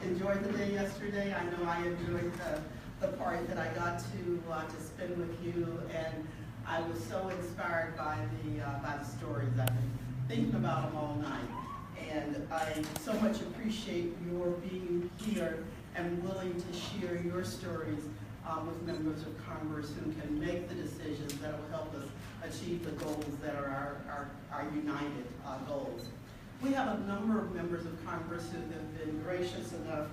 enjoyed the day yesterday. I know I enjoyed the part that I got to spend with you, and I was so inspired by the stories. I've been thinking about them all night, and I so much appreciate your being here and willing to share your stories with members of Congress who can make the decisions that will help us achieve the goals that are our united goals. We have a number of members of Congress who have been gracious enough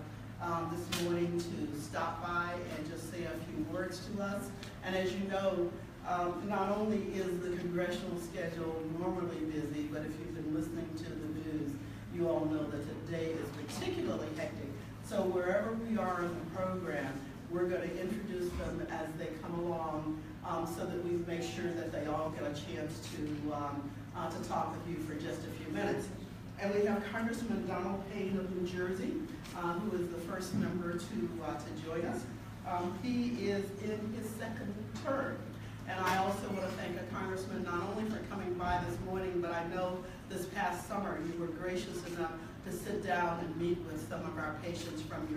this morning to stop by and just say a few words to us. And as you know, not only is the congressional schedule normally busy, but if you've been listening to the news, you all know that today is particularly hectic. So wherever we are in the program, we're going to introduce them as they come along so that we make sure that they all get a chance to talk with you for just a few minutes. And we have Congressman Donald Payne of New Jersey, who is the first member to join us. He is in his second term. And I also want to thank a congressman not only for coming by this morning, but I know this past summer you were gracious enough to sit down and meet with some of our patients from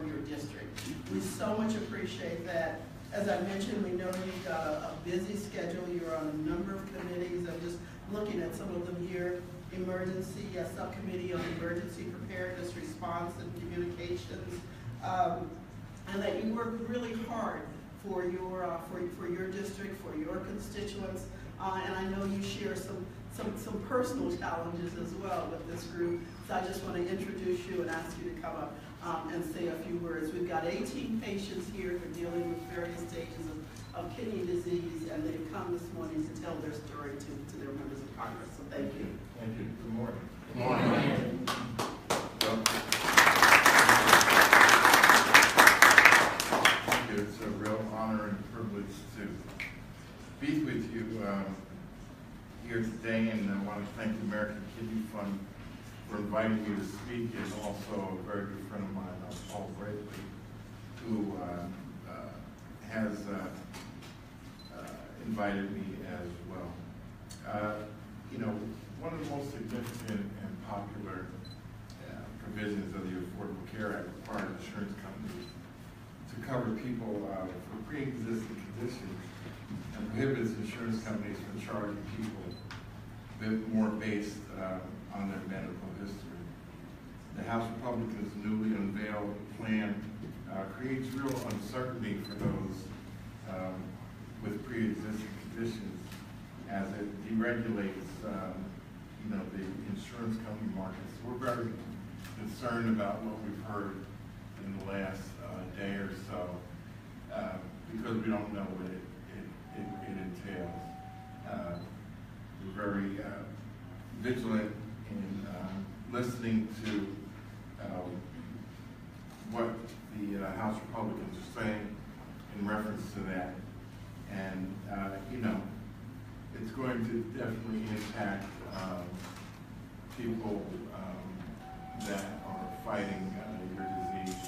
your district. We so much appreciate that. As I mentioned, we know you've got a busy schedule. You're on a number of committees. I'm just looking at some of them here. Emergency, subcommittee on emergency preparedness, response, and communications, and that you work really hard for your district, for your constituents, and I know you share some personal challenges as well with this group. So I just want to introduce you and ask you to come up and say a few words. We've got 18 patients here who are dealing with various stages of kidney disease, and they've come this morning to tell their story to their members of Congress. So thank you. Thank you. Good morning. Good morning. It's a real honor and privilege to be with you here today, and I want to thank the American Kidney Fund for inviting me to speak, and also a very good friend of mine, Paul Bradley, who has invited me as well. You know, one of the most significant and popular provisions of the Affordable Care Act requires insurance companies to cover people for pre-existing conditions and prohibits insurance companies from charging people a bit more based on their medical history. The House Republicans' newly unveiled plan creates real uncertainty for those with pre-existing conditions as it deregulates the insurance company markets. We're very concerned about what we've heard in the last day or so because we don't know what it entails. We're very vigilant in listening to what the House Republicans are saying in reference to that. And, it's going to definitely impact people that are fighting your disease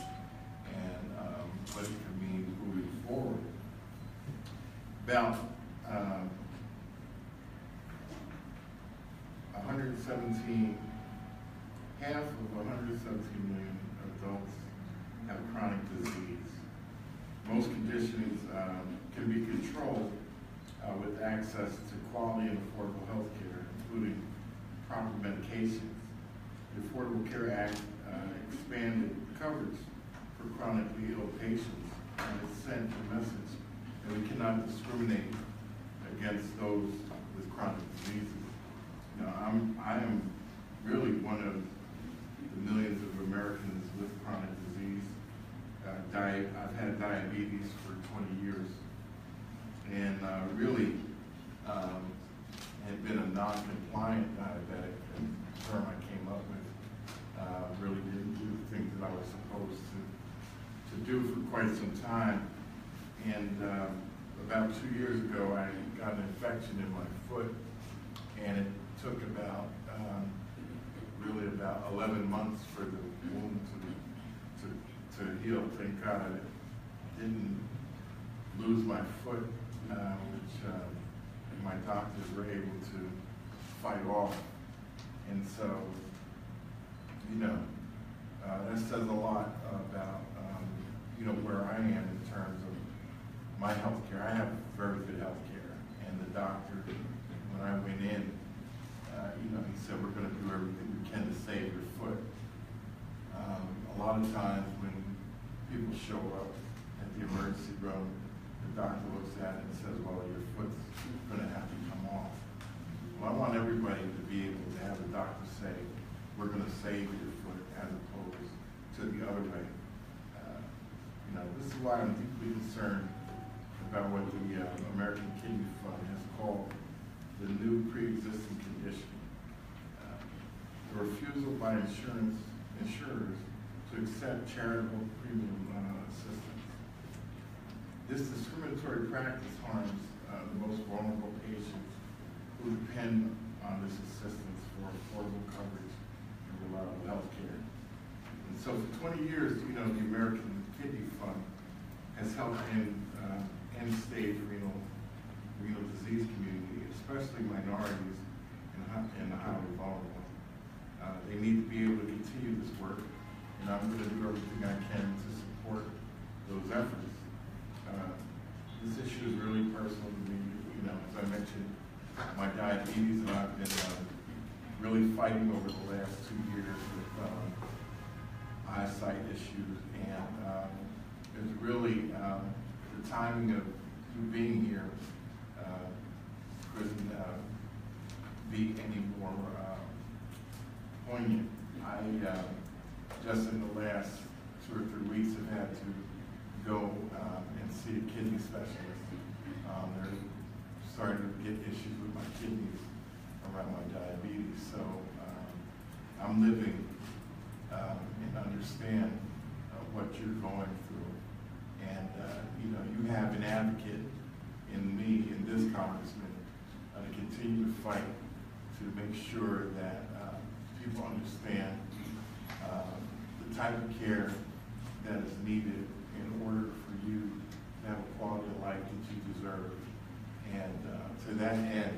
and what it can mean moving forward. About half of 117 million adults have chronic disease. Most conditions can be controlled with access to quality and affordable health care, including proper medications. The Affordable Care Act expanded coverage for chronically ill patients, and it sent a message that we cannot discriminate against those with chronic diseases. I am really one of the millions of Americans with chronic disease. I've had diabetes for 20 years, and really had been a non-compliant diabetic. The term I came up with really didn't do the things that I was supposed to do for quite some time. And about 2 years ago, I got an infection in my foot, and it took about 11 months for the wound to heal. Thank God I didn't lose my foot, which my doctors were able to fight off. And so, That says a lot about, where I am in terms of my health care. I have very good health care, and the doctor, when I went in, he said, we're going to do everything we can to save your foot. A lot of times when people show up at the emergency room, the doctor looks at it and says, well, your foot's going to have to come off. Well, I want everybody to be able to have the doctor say, we're going to save your foot, as opposed to the other way. This is why I'm deeply concerned about what the American Kidney Fund has called the new pre-existing condition. The refusal by insurers to accept charitable premium assistance. This discriminatory practice harms the most vulnerable patients who depend on this assistance for affordable coverage and reliable health care. And so for 20 years, the American Kidney Fund has helped in end-stage renal disease community, especially minorities and the highly vulnerable. They need to be able to continue this work, and I'm going to do everything I can to support those efforts. This issue is really personal to me. As I mentioned, my diabetes, and I've been really fighting over the last 2 years with eyesight issues, and it's really the timing of you being here couldn't be any more poignant. I just in the last 2 or 3 weeks have had to go and see a kidney specialist. They're starting to get issues with my kidneys around my diabetes, so I'm living and understand what you're going through. And you have an advocate in me, in this congressman, to continue to fight to make sure that people understand the type of care that is needed in order for you to have a quality of life that you deserve. And to that end,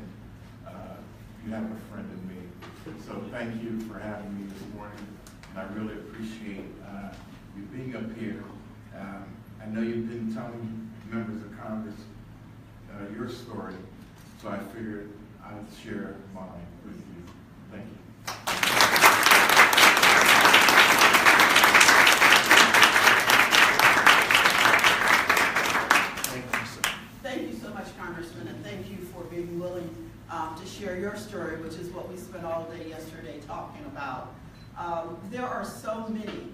you have a friend in me. So thank you for having me this morning, and I really appreciate you being up here. I know you've been telling members of Congress your story, so I figured I'd share mine with you. Thank you. Thank you so much, Congressman, and thank you for being willing to share your story, which is what we spent all day yesterday talking about. There are so many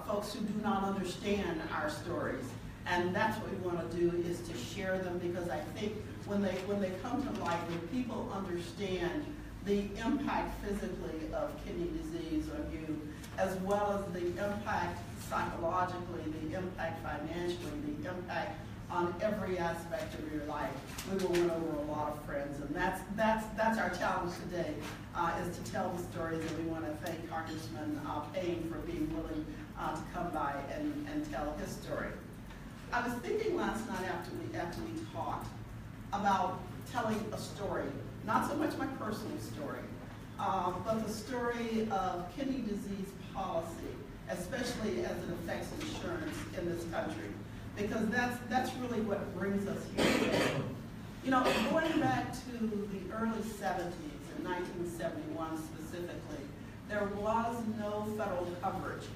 folks who do not understand our stories, and that's what we want to do, is to share them, because I think when they come to light, when people understand the impact physically of kidney disease on you, as well as the impact psychologically, the impact financially, the impact on every aspect of your life, we will win over a lot of friends. And that's our challenge today, is to tell the stories, and we want to thank Congressman Payne for being willing to come by and tell his story. I was thinking last night after we talked about telling a story, not so much my personal story, but the story of kidney disease policy, especially as it affects insurance in this country, because that's really what brings us here today. Going back to the early 70s, in 1971 specifically, there was no federal coverage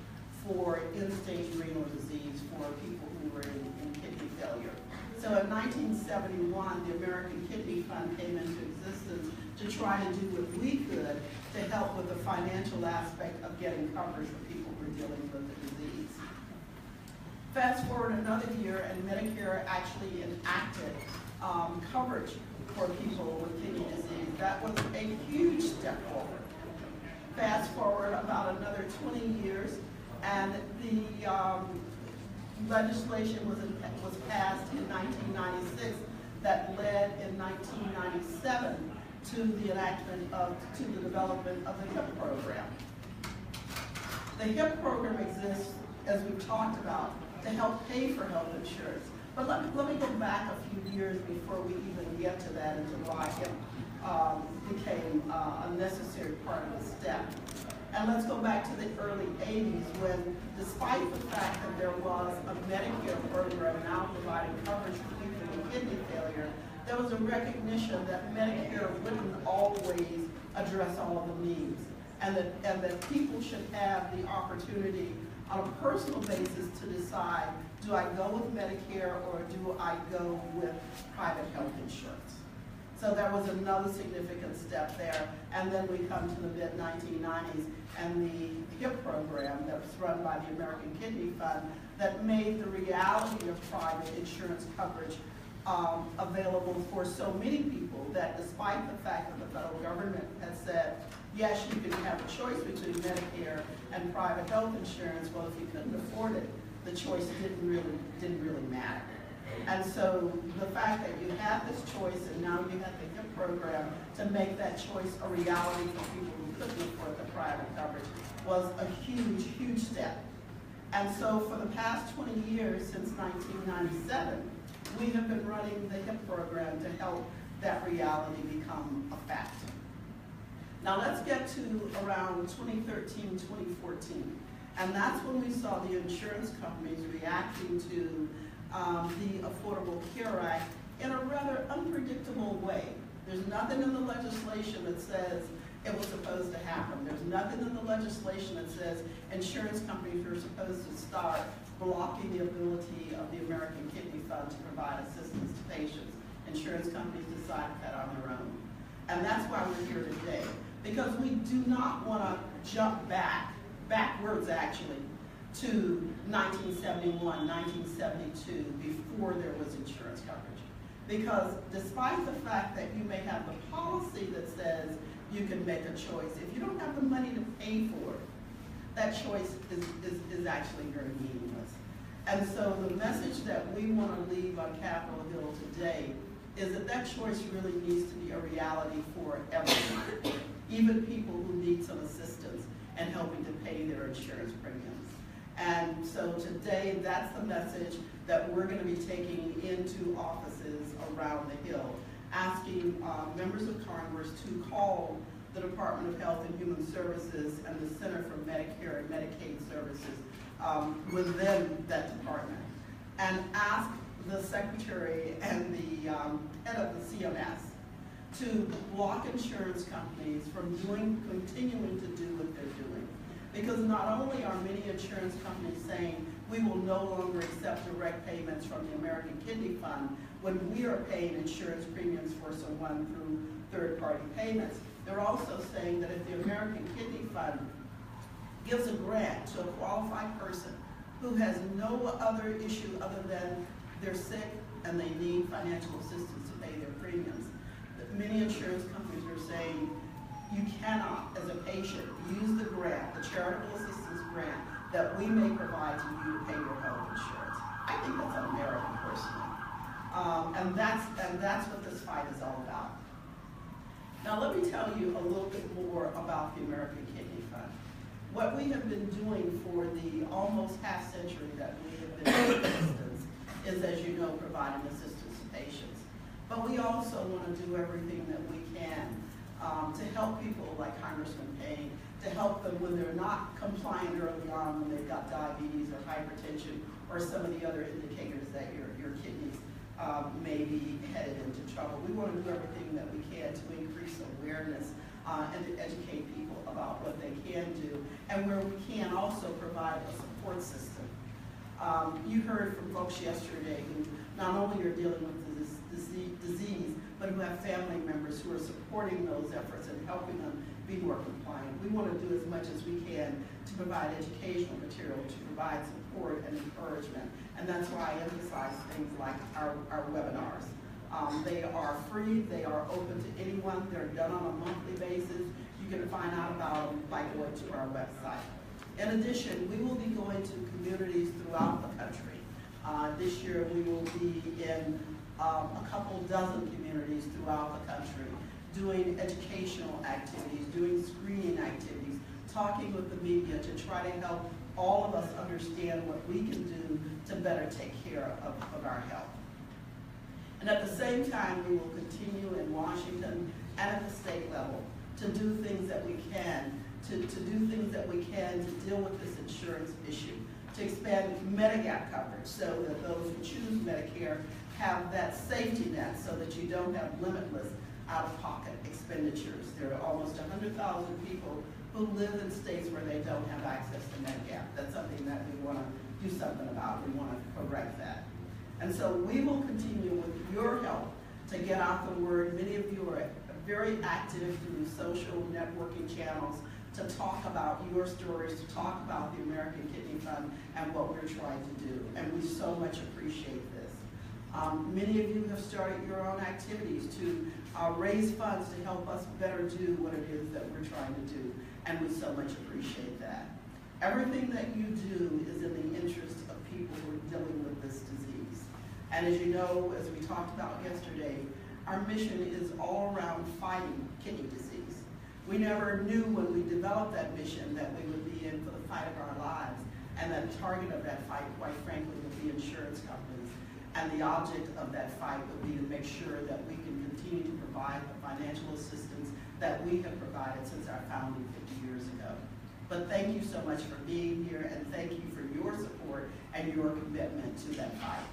for end-stage renal disease for people who were in kidney failure. So in 1971, the American Kidney Fund came into existence to try to do what we could to help with the financial aspect of getting coverage for people who are dealing with the disease. Fast forward another year, and Medicare actually enacted coverage for people with kidney disease. That was a huge step forward. Fast forward about another 20 years, and the legislation was passed in 1996 that led in 1997 to the development of the HIP program. The HIP program exists, as we've talked about, to help pay for health insurance. But let me go back a few years before we even get to that, and to why HIP became a necessary part of the step. And let's go back to the early 80s when, despite the fact that there was a Medicare program now providing coverage for people with kidney failure, there was a recognition that Medicare wouldn't always address all of the needs, and that people should have the opportunity on a personal basis to decide, do I go with Medicare or do I go with private health insurance? So there was another significant step there. And then we come to the mid-1990s and the HIP program that was run by the American Kidney Fund that made the reality of private insurance coverage available for so many people, that despite the fact that the federal government has said, yes, you can have a choice between Medicare and private health insurance, well, if you couldn't afford it, the choice didn't really matter. And so the fact that you had this choice and now you have the HIP program to make that choice a reality for people who couldn't afford the private coverage was a huge, huge step. And so for the past 20 years, since 1997, we have been running the HIP program to help that reality become a fact. Now let's get to around 2013, 2014. And that's when we saw the insurance companies reacting to the Affordable Care Act in a rather unpredictable way. There's nothing in the legislation that says it was supposed to happen. There's nothing in the legislation that says insurance companies are supposed to start blocking the ability of the American Kidney Fund to provide assistance to patients. Insurance companies decide that on their own. And that's why we're here today, because we do not want to jump backwards actually, to 1971, 1972, before there was insurance coverage. Because despite the fact that you may have the policy that says you can make a choice, if you don't have the money to pay for it, that choice is actually very meaningless. And so the message that we want to leave on Capitol Hill today is that that choice really needs to be a reality for everyone, even people who need some assistance and helping to pay their insurance premiums. And so today, that's the message that we're going to be taking into offices around the Hill, asking members of Congress to call the Department of Health and Human Services and the Center for Medicare and Medicaid Services within that department, and ask the Secretary and the head of the CMS to block insurance companies from continuing to do what they're doing. Because not only are many insurance companies saying we will no longer accept direct payments from the American Kidney Fund when we are paying insurance premiums for someone through third-party payments, they're also saying that if the American Kidney Fund gives a grant to a qualified person who has no other issue other than they're sick and they need financial assistance to pay their premiums, that many insurance companies are saying you cannot, as a patient, use the grant, the charitable assistance grant, that we may provide to you to pay your health insurance. I think that's un-American personally. And that's what this fight is all about. Now let me tell you a little bit more about the American Kidney Fund. What we have been doing for the almost half century that we have been in existence is, as you know, providing assistance to patients. But we also want to do everything that we can to help people like Congressman Payne, to help them when they're not compliant early on, when they've got diabetes or hypertension or some of the other indicators that your kidneys may be headed into trouble. We want to do everything that we can to increase awareness and to educate people about what they can do, and where we can also provide a support system. You heard from folks yesterday who not only are dealing with this disease, but who have family members who are supporting those efforts and helping them be more compliant. We want to do as much as we can to provide educational material, to provide support and encouragement, and that's why I emphasize things like our webinars. They are free, they are open to anyone, they're done on a monthly basis. You can find out about them by going to our website. In addition, we will be going to communities throughout the country. This year we will be in a couple dozen communities throughout the country, doing educational activities, doing screening activities, talking with the media to try to help all of us understand what we can do to better take care of our health. And at the same time, we will continue in Washington and at the state level to do things that we can to do things that we can to deal with this insurance issue, to expand Medigap coverage so that those who choose Medicare have that safety net so that you don't have limitless out-of-pocket expenditures. There are almost 100,000 people who live in states where they don't have access to Medigap. That's something that we want to do something about. We want to correct that. And so we will continue with your help to get out the word. Many of you are very active through social networking channels to talk about your stories, to talk about the American Kidney Fund and what we're trying to do. And we so much appreciate this. Many of you have started your own activities to raise funds to help us better do what it is that we're trying to do, and we so much appreciate that. Everything that you do is in the interest of people who are dealing with this disease. And as you know, as we talked about yesterday, our mission is all around fighting kidney disease. We never knew when we developed that mission that we would be in for the fight of our lives, and that the target of that fight, quite frankly, would be insurance companies. And the object of that fight would be to make sure that we can continue to provide the financial assistance that we have provided since our founding 50 years ago. But thank you so much for being here, and thank you for your support and your commitment to that fight.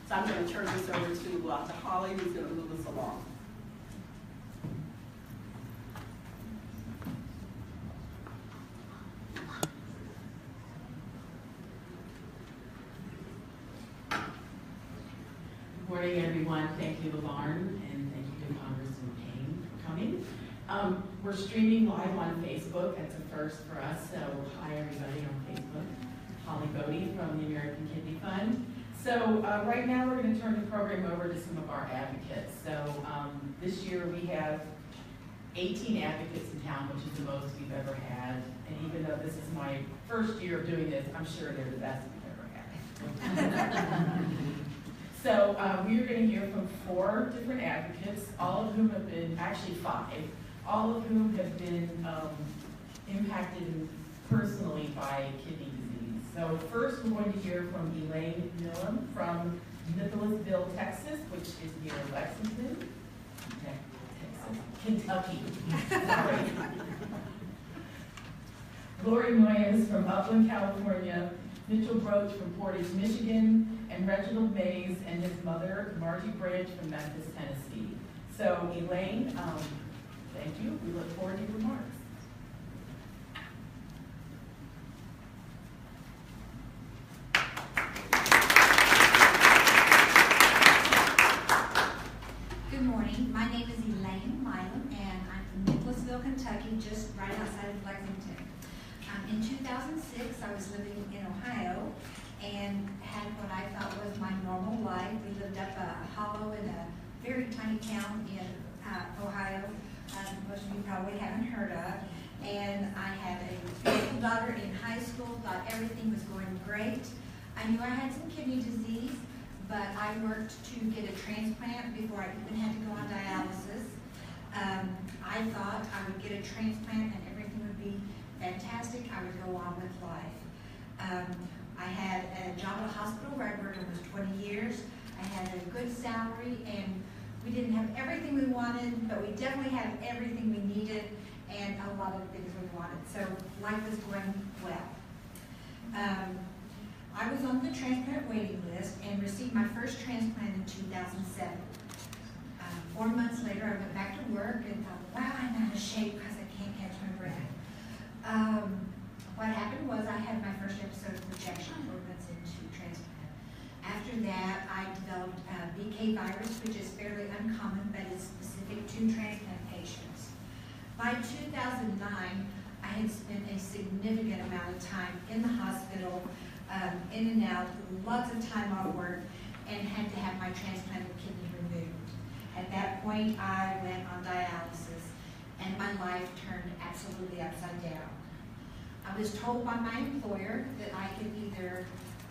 So I'm going to turn this over to Holly, who's going to move us along. Good morning, everyone. Thank you, Lauren, and thank you to Congressman Payne for coming. We're streaming live on Facebook. That's a first for us, so hi, everybody on Facebook. Holly Bodie from the American Kidney Fund. So right now we're going to turn the program over to some of our advocates. So this year we have 18 advocates in town, which is the most we've ever had. And even though this is my first year of doing this, I'm sure they're the best we've ever had. So we are going to hear from 4 different advocates, all of whom have been, actually 5, all of whom have been impacted personally by kidney disease. So first we're going to hear from Elaine Millam from Nicholasville, Texas, which is near Lexington, Texas, Kentucky. Sorry. Lori Moyes from Upland, California, Mitchell Broach from Portage, Michigan, and Reginald Mays and his mother, Margie Bridge from Memphis, Tennessee. So Elaine, thank you. We look forward to your remarks. Good morning. My name is Elaine Milam, and I'm from Nicholasville, Kentucky, just right outside of Lexington. In 2006, I was living in Ohio and had what I thought was my normal life. We lived up a hollow in a very tiny town in Ohio, most of you probably haven't heard of. And I had a beautiful daughter in high school, thought everything was going great. I knew I had some kidney disease, but I worked to get a transplant before I even had to go on dialysis. I thought I would get a transplant and everything would be fantastic. I would go on with life. I had a job at a hospital where I worked almost 20 years. I had a good salary, and we didn't have everything we wanted, but we definitely had everything we needed and a lot of things we wanted. So life was going well. I was on the transplant waiting list and received my first transplant in 2007. 4 months later, I went back to work and thought, wow, I'm out of shape because I can't catch my breath. What happened was I had my first episode of rejection 4 months into transplant. After that, I developed BK virus, which is fairly uncommon, but is specific to transplant patients. By 2009, I had spent a significant amount of time in the hospital, in and out, lots of time off work, and had to have my transplanted kidney removed. At that point, I went on dialysis, and my life turned absolutely upside down. I was told by my employer that I could either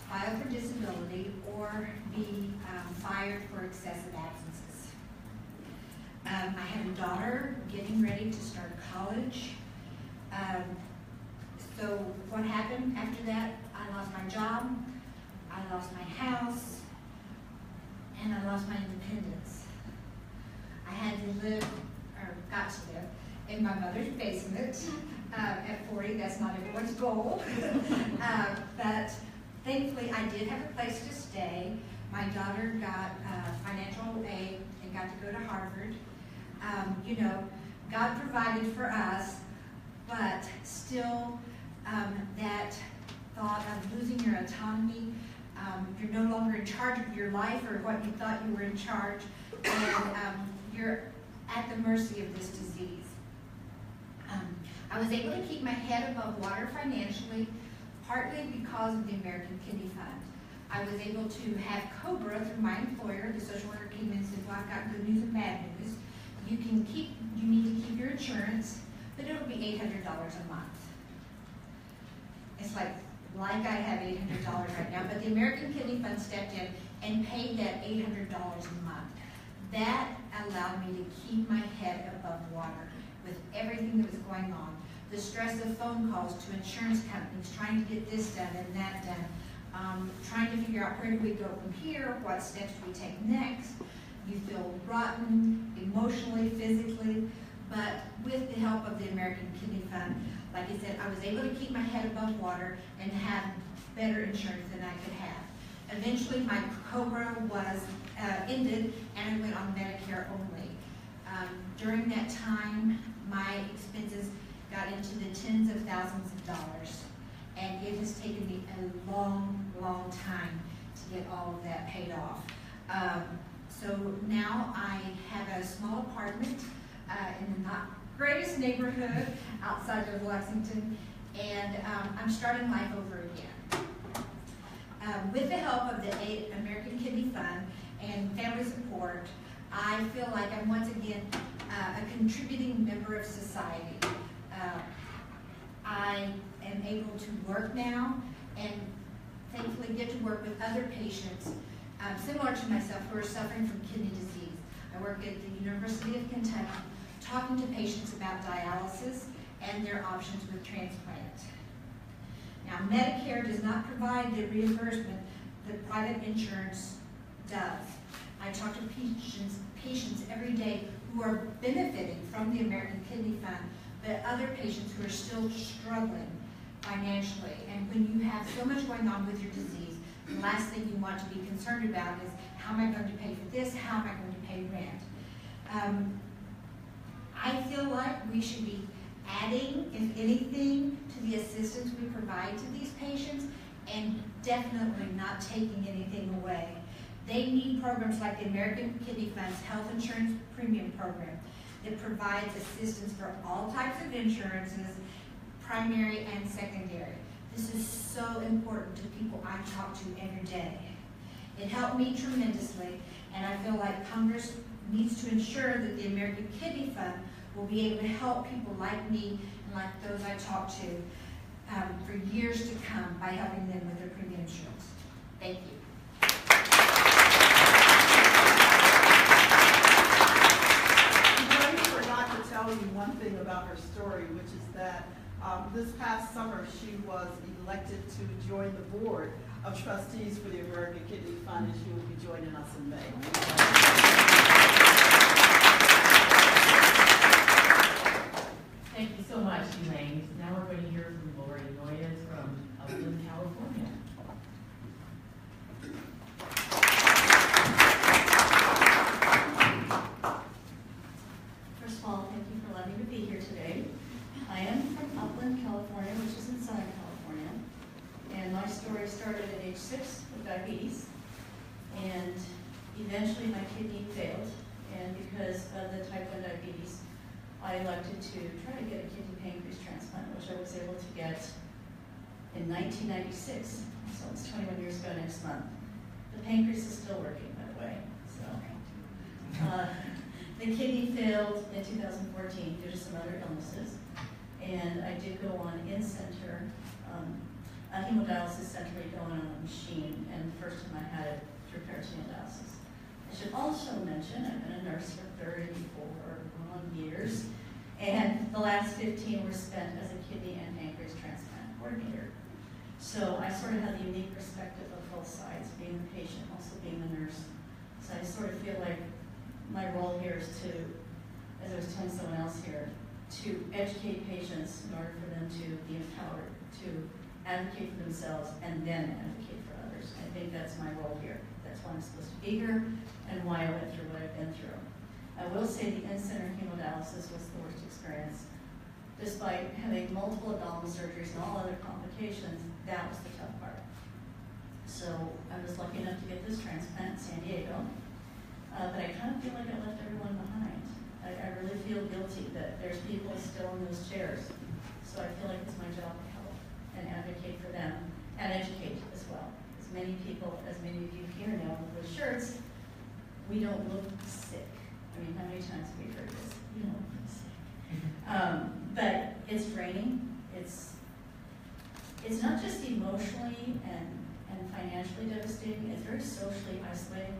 file for disability or be fired for excessive absences. I had a daughter getting ready to start college. So what happened after that? I lost my job, I lost my house, and I lost my independence. I had to live, or got to live, in my mother's basement at 40. That's not everyone's goal. But thankfully, I did have a place to stay. My daughter got financial aid and got to go to Harvard. You know, God provided for us, but still that thought of losing your autonomy, you're no longer in charge of your life or what you thought you were in charge, and you're at the mercy of this disease. I was able to keep my head above water financially, partly because of the American Kidney Fund. I was able to have COBRA through my employer. The social worker came in and said, well, I've got good news and bad news. You need to keep your insurance, but it'll be $800 a month. It's like I have $800 right now, but the American Kidney Fund stepped in and paid that $800 a month. That allowed me to keep my head above water with everything that was going on. The stress of phone calls to insurance companies, trying to get this done and that done, trying to figure out where do we go from here, what steps do we take next. You feel rotten emotionally, physically, but with the help of the American Kidney Fund, like I said, I was able to keep my head above water and have better insurance than I could have. Eventually, my COBRA was ended, and I went on Medicare only. During that time, my expenses got into the tens of thousands of dollars, and it has taken me a long, long time to get all of that paid off. So now I have a small apartment in the not greatest neighborhood outside of Lexington, and I'm starting life over again. With the help of the American Kidney Fund and family support, I feel like I'm once again a contributing member of society. I am able to work now and thankfully get to work with other patients similar to myself who are suffering from kidney disease. I work at the University of Kentucky talking to patients about dialysis and their options with transplant. Now, Medicare does not provide the reimbursement that private insurance does. I talk to patients every day who are benefiting from the American Kidney Fund, but other patients who are still struggling financially. And when you have so much going on with your disease, the last thing you want to be concerned about is, how am I going to pay for this? How am I going to pay rent? I feel like we should be adding, if anything, to the assistance we provide to these patients, and definitely not taking anything away. They need programs like the American Kidney Fund's Health Insurance Premium Program that provides assistance for all types of insurances, primary and secondary. This is so important to people I talk to every day. It helped me tremendously, and I feel like Congress needs to ensure that the American Kidney Fund will be able to help people like me and like those I talk to for years to come by helping them with their premium insurance. Thank you. I forgot to tell you one thing about her story, which is that this past summer she was elected to join the board of trustees for the American Kidney Fund, and she will be joining us in May. Thank you so much, Elaine. Now we're going to hear from Lori Noyes from Upland, California. First of all, thank you for letting me be here today. I am from Upland, California, which is in Southern California. And my story started at age 6 with diabetes. And eventually my kidney failed. And because of the type 1 diabetes, I elected to try to get a kidney pancreas transplant, which I was able to get in 1996. So it's 21 years ago next month. The pancreas is still working, by the way. So the kidney failed in 2014 due to some other illnesses. And I did go on in-center, a hemodialysis centrally going on a machine, and the first time I had it through peritoneal dialysis. I should also mention I've been a nurse for 34 years, and the last 15 were spent as a kidney and pancreas transplant coordinator. So I sort of have the unique perspective of both sides, being the patient, also being the nurse. So I sort of feel like my role here is to, as I was telling someone else here, to educate patients in order for them to be empowered to advocate for themselves and then advocate for others. I think that's my role here. That's why I'm supposed to be here and why I went through what I've been through. I will say the in-center hemodialysis was the worst experience. Despite having multiple abdominal surgeries and all other complications, that was the tough part. So I was lucky enough to get this transplant in San Diego, but I kind of feel like I left everyone behind. I really feel guilty that there's people still in those chairs. So I feel like it's my job to help and advocate for them and educate as well. As many people, as many of you here know with shirts, we don't look sick. I mean, how many times have we heard this? You don't look sick. But it's draining. It's not just emotionally and financially devastating. It's very socially isolating.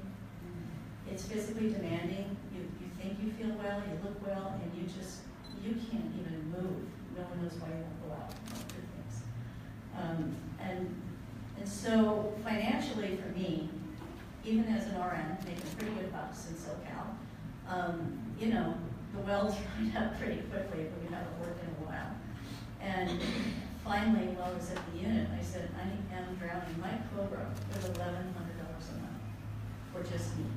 It's physically demanding. You think you feel well, you look well, and you can't even move. No one knows why you won't go out and do things. And so financially for me, even as an RN, making pretty good bucks in SoCal, you know, the wells dried up pretty quickly if we haven't worked in a while. And finally, while I was at the unit, I said, I am drowning. My COBRA was $1,100 a month for just me.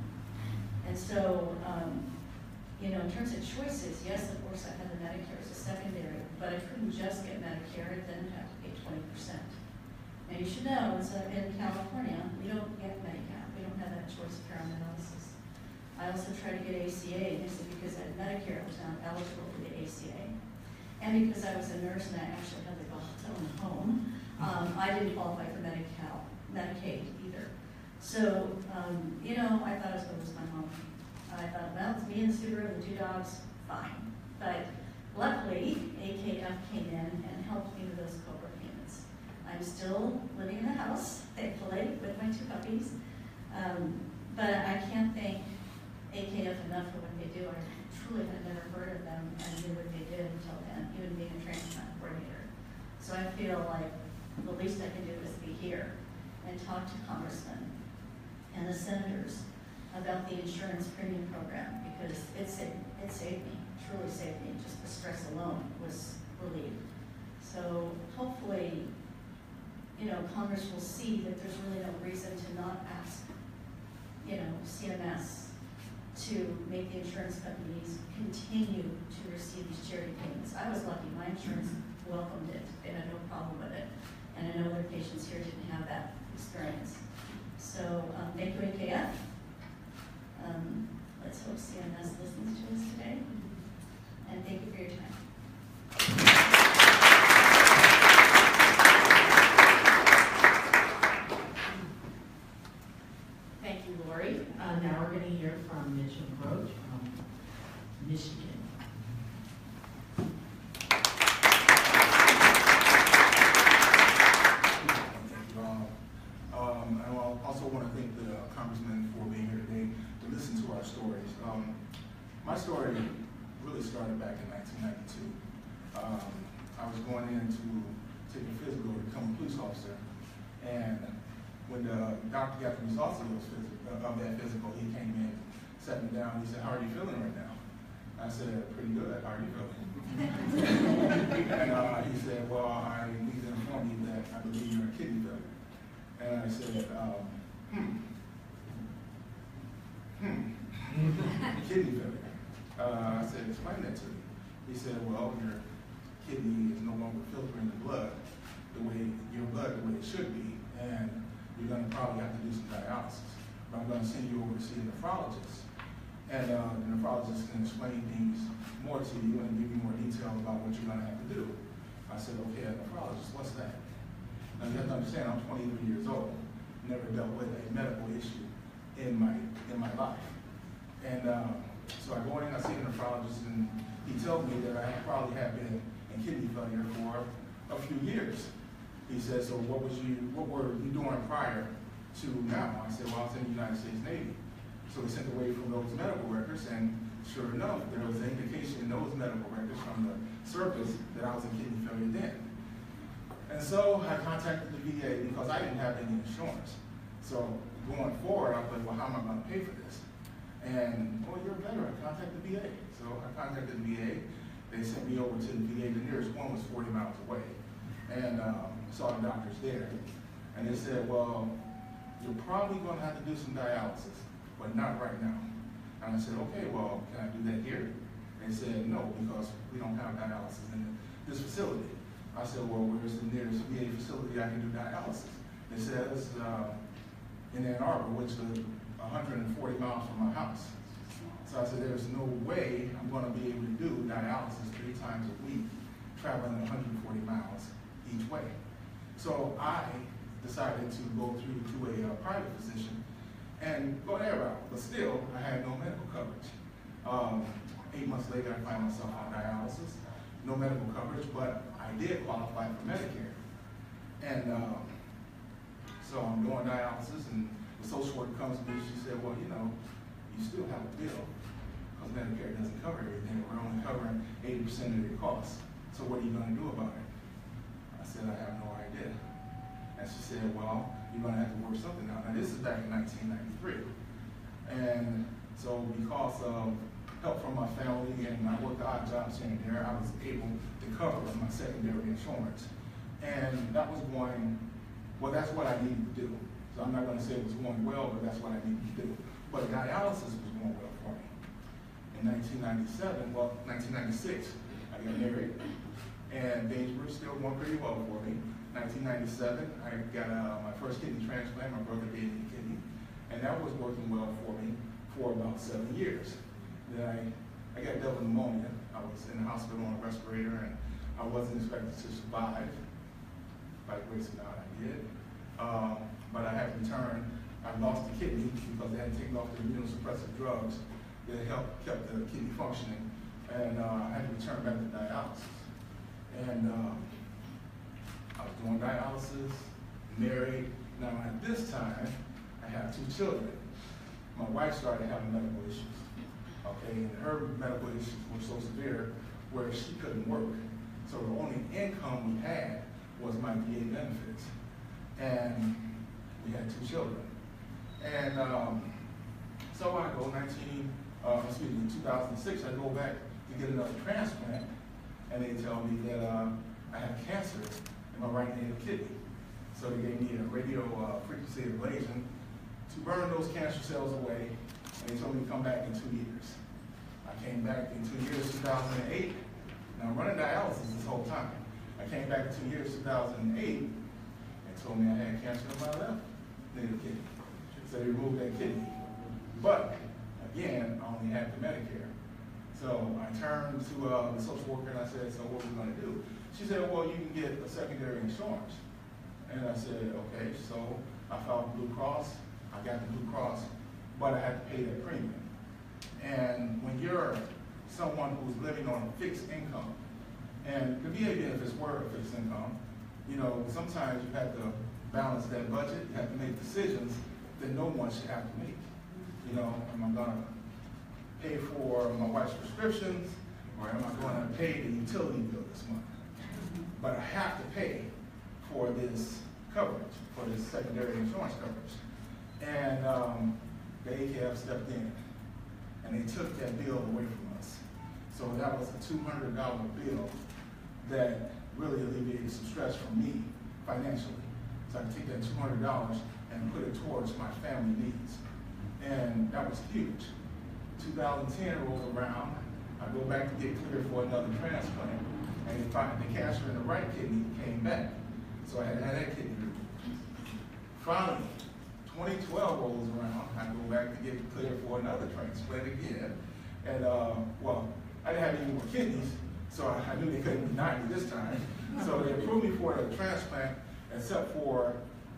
And so, you know, in terms of choices, yes, of course, I had the Medicare as a secondary, but I couldn't just get Medicare, I then have to pay 20%. Now, you should know, in California, we don't get Medicare. We don't have that choice of paramedicis. I also tried to get ACA, and they said because I had Medicare, I was not eligible for the ACA. And because I was a nurse and I actually had to go to own home, I didn't qualify for Medicaid either. So, you know, I thought I was going to lose my home. I thought, well, it's me and Subaru and the 2 dogs, fine. But luckily, AKF came in and helped me with those COBRA payments. I'm still living in the house, thankfully, with my 2 puppies. But I can't thank AKF enough for what they do. I truly had never heard of them and knew what they did until then, even being a transplant coordinator. So I feel like the least I can do is be here and talk to congressmen and the senators about the insurance premium program, because it saved me, truly saved me. Just the stress alone was relieved. So hopefully, you know, Congress will see that there's really no reason to not ask, you know, CMS to make the insurance companies continue to receive these charity payments. I was lucky, my insurance welcomed it. They had no problem with it. And I know other patients here didn't have that experience. So thank you, AKF. Let's hope CMS listens to us today. And thank you for your time. Thank you, Lori. Now we're going to hear from Mitchell Roach from Michigan. I also want to thank the Congressman for being here today to listen to our stories. My story really started back in 1992. I was going in to take a physical to become a police officer, and when the doctor got the results of that physical, he came in, sat me down, he said, "How are you feeling right now?" I said, "Pretty good. How are you feeling?" And he said, "Well, I need to inform you that I believe you're a kidney failure." And I said, kidney failure. I said, "Explain that to me." He said, "Well, your kidney is no longer filtering the blood the way it should be, and you're going to probably have to do some dialysis. But I'm going to send you over to see a nephrologist, and the nephrologist can explain things more to you and give you more detail about what you're going to have to do." I said, "Okay, a nephrologist, what's that?" Now you have to understand, I'm 23 years old, never dealt with a medical issue in my life. And so I go in, I see a nephrologist, and he tells me that I probably have been in kidney failure for a few years. He said, "So what were you doing prior to now?" I said, "Well, I was in the United States Navy." So we sent away from those medical records, and sure enough, there was an indication in those medical records from the service that I was in kidney failure then. And so I contacted the VA because I didn't have any insurance. So going forward, I was like, well, how am I going to pay for this? And, oh, you're a veteran, contact the VA. So I contacted the VA. They sent me over to the VA. The nearest one was 40 miles away. And saw the doctors there. And they said, well, you're probably going to have to do some dialysis, but not right now. And I said, okay, well, can I do that here? They said, no, because we don't have dialysis in this facility. I said, well, where's the nearest VA facility I can do dialysis? They said, it's in Ann Arbor, which is 140 miles from my house. So I said, there's no way I'm going to be able to do dialysis 3 times a week, traveling 140 miles each way. So I decided to go through to a private physician and go that route. But still, I had no medical coverage. 8 months later, I find myself on dialysis, no medical coverage, but I did qualify for Medicare. And so I'm doing dialysis, and the social worker comes to me, she said, well, you know, you still have a bill, because Medicare doesn't cover everything. We're only covering 80% of your costs. So what are you going to do about it? I said, I have no idea. And she said, well, you're going to have to work something out. Now, this is back in 1993. And so because of help from my family and I worked odd jobs here and there, I was able to cover my secondary insurance. And that was going, well, that's what I needed to do. So I'm not going to say it was going well, but that's what I needed to do. But dialysis was going well for me. In 1996, I got married, and things were still going pretty well for me. 1997, I got my first kidney transplant. My brother gave me a kidney, and that was working well for me for about 7 years. Then I got double pneumonia. I was in the hospital on a respirator, and I wasn't expected to survive. By the grace of God, I did. But I had to return. I lost the kidney because they hadn't taken off the immunosuppressive drugs that kept the kidney functioning, and I had to return back to dialysis. And I was doing dialysis, married. Now at this time, I have 2 children. My wife started having medical issues, okay, and her medical issues were so severe where she couldn't work. So the only income we had was my VA benefits. And we had 2 children. And so I go 2006, I go back to get another transplant, and they tell me that I have cancer in my right hand kidney. So they gave me a radio frequency ablation to burn those cancer cells away, and they told me to come back in 2 years. I came back in 2 years, 2008. Now I'm running dialysis this whole time. I came back in 2 years, 2008, and told me I had cancer in my left native kidney. So they removed that kidney. But again, I only had the Medicare. So I turned to the social worker and I said, so what are we going to do? She said, well, you can get a secondary insurance. And I said, okay. So I filed Blue Cross. I got the Blue Cross, but I had to pay that premium. And when you're someone who's living on a fixed income, and the VA benefits were a fixed income, you know, sometimes you have to balance that budget. You have to make decisions that no one should have to make. You know, am I going to pay for my wife's prescriptions, or am I going to pay the utility bill this month? But I have to pay for this coverage, for this secondary insurance coverage. And the AKF stepped in, and they took that bill away from us. So that was a $200 bill that really alleviated some stress from me financially. So I could take that $200 and put it towards my family needs. And that was huge. 2010 rolled around, I go back to get cleared for another transplant, and they find the cancer in the right kidney came back. So I had to have that kidney removed. Finally, 2012 rolls around, I go back to get cleared for another transplant again. And well, I didn't have any more kidneys, so I knew they couldn't deny me this time. So they approved me for the transplant, except for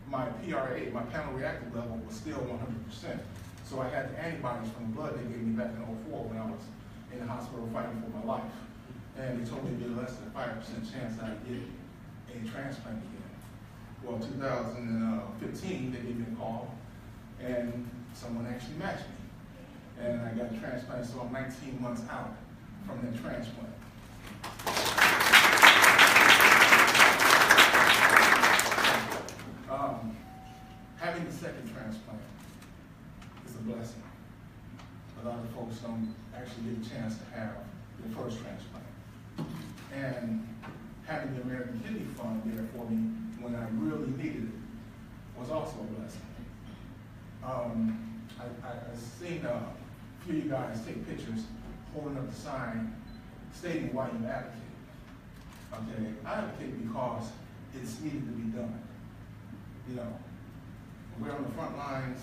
my PRA, my panel reactive level was still 100%. So I had the antibodies from the blood they gave me back in 2004 when I was in the hospital fighting for my life. And they told me there'd be less than a 5% chance that I'd get a transplant again. Well, 2015, they gave me a call, and someone actually matched me. And I got a transplant, so I'm 19 months out from that transplant. Having the second transplant, And having the American Kidney Fund there for me when I really needed it was also a blessing. I've seen a few of you guys take pictures holding up the sign stating why you advocate. Okay, I advocate because it's needed to be done. You know, we're on the front lines,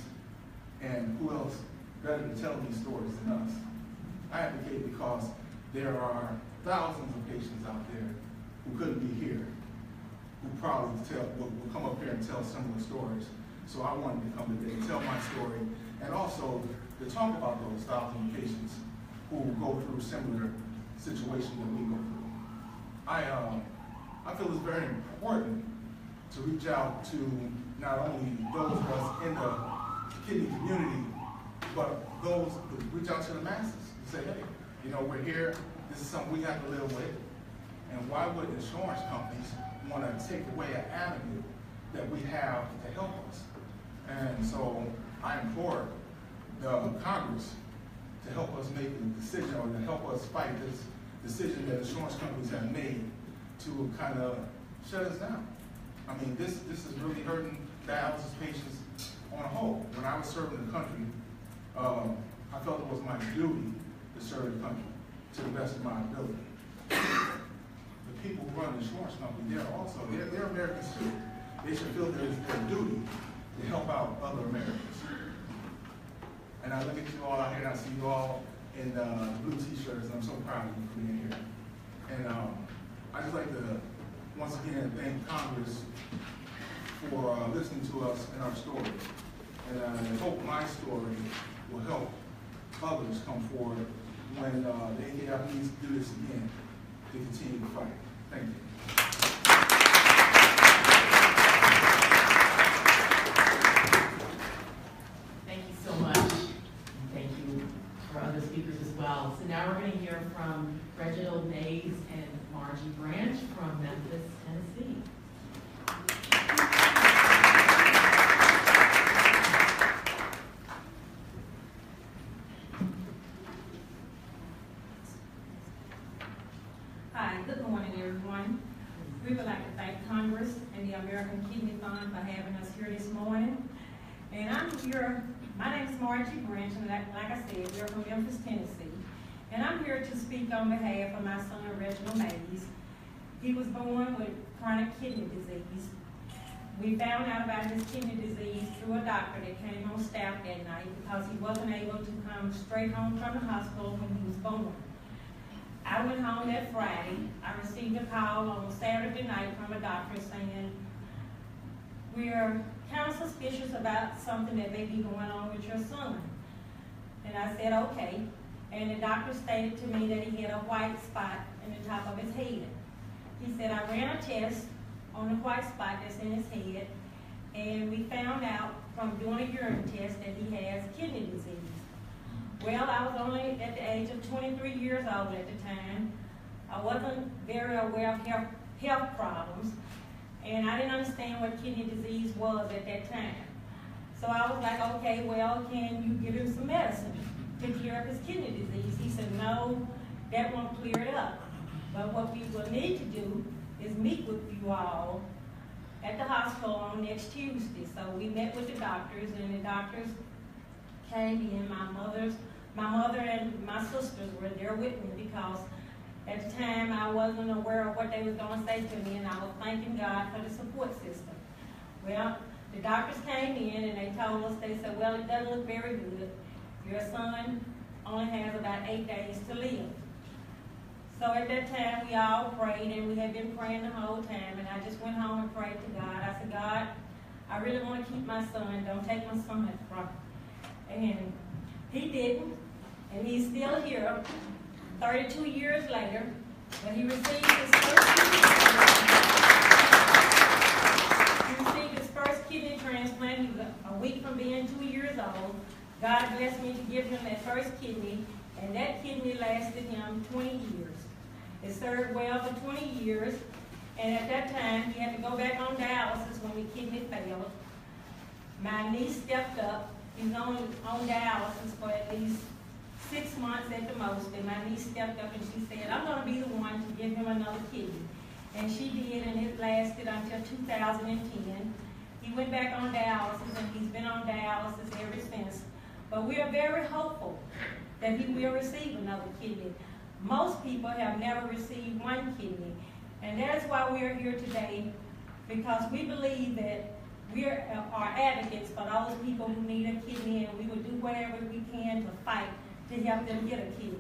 and who else better to tell these stories than us? I advocate because there are thousands of patients out there who couldn't be here, who probably will come up here and tell similar stories. So I wanted to come today and tell my story, and also to talk about those thousands of patients who go through similar situations that we go through. I feel it's very important to reach out to not only those of us in the kidney community, but those who reach out to the masses and say, hey, you know, we're here, this is something we have to live with, and why would insurance companies want to take away an avenue that we have to help us? And so I implore the Congress to help us make the decision, or to help us fight this decision that insurance companies have made to kind of shut us down. I mean, this is really hurting dialysis patients on a whole. When I was serving the country, I felt it was my duty to serve the country to the best of my ability. The people who run the insurance company, they're Americans too. They should feel their duty to help out other Americans. And I look at you all out here, and I see you all in blue t-shirts, and I'm so proud of you for being here. And I'd just like to, once again, thank Congress for listening to us and our story. And I hope my story will help others come forward when the AKF needs to do this again to continue to fight. Thank you. Thank you so much. And thank you for other speakers as well. So now we're going to hear from Reginald Mays and Margie Branch from Memphis, Tennessee. Hi, good morning, everyone. We would like to thank Congress and the American Kidney Fund for having us here this morning. And I'm here, my name is Margie Branch, and like I said, we're from Memphis, Tennessee. And I'm here to speak on behalf of my son, Reginald Mays. He was born with chronic kidney disease. We found out about his kidney disease through a doctor that came on staff that night because he wasn't able to come straight home from the hospital when he was born. I went home that Friday. I received a call on Saturday night from a doctor saying, we're kind of suspicious about something that may be going on with your son. And I said, okay. And the doctor stated to me that he had a white spot in the top of his head. He said, I ran a test on the white spot that's in his head, and we found out from doing a urine test that he has kidney disease. Well, I was only at the age of 23 years old at the time. I wasn't very aware of health problems, and I didn't understand what kidney disease was at that time. So I was like, okay, well, can you give him some medicine to cure up his kidney disease? He said, no, that won't clear it up. But what we will need to do is meet with you all at the hospital on next Tuesday. So we met with the doctors, and the doctors came in. My mother and my sisters were there with me because at the time I wasn't aware of what they was going to say to me, and I was thanking God for the support system. Well, the doctors came in and they told us, they said, well, it doesn't look very good. Your son only has about 8 days to live. So at that time, we all prayed, and we had been praying the whole time, and I just went home and prayed to God. I said, God, I really want to keep my son. Don't take my son from me. And he didn't, and he's still here 32 years later, but he received his first kidney transplant. He was a week from being 2 years old. God blessed me to give him that first kidney, and that kidney lasted him 20 years. It served well for 20 years, and at that time, he had to go back on dialysis when the kidney failed. My niece stepped up. He's on dialysis for at least 6 months at the most, and my niece stepped up and she said, I'm gonna be the one to give him another kidney. And she did, and it lasted until 2010. He went back on dialysis, and he's been on dialysis ever since. But we are very hopeful that he will receive another kidney. Most people have never received one kidney, and that is why we are here today, because we believe that we are advocates for those people who need a kidney, and we will do whatever we can to fight to help them get a kidney.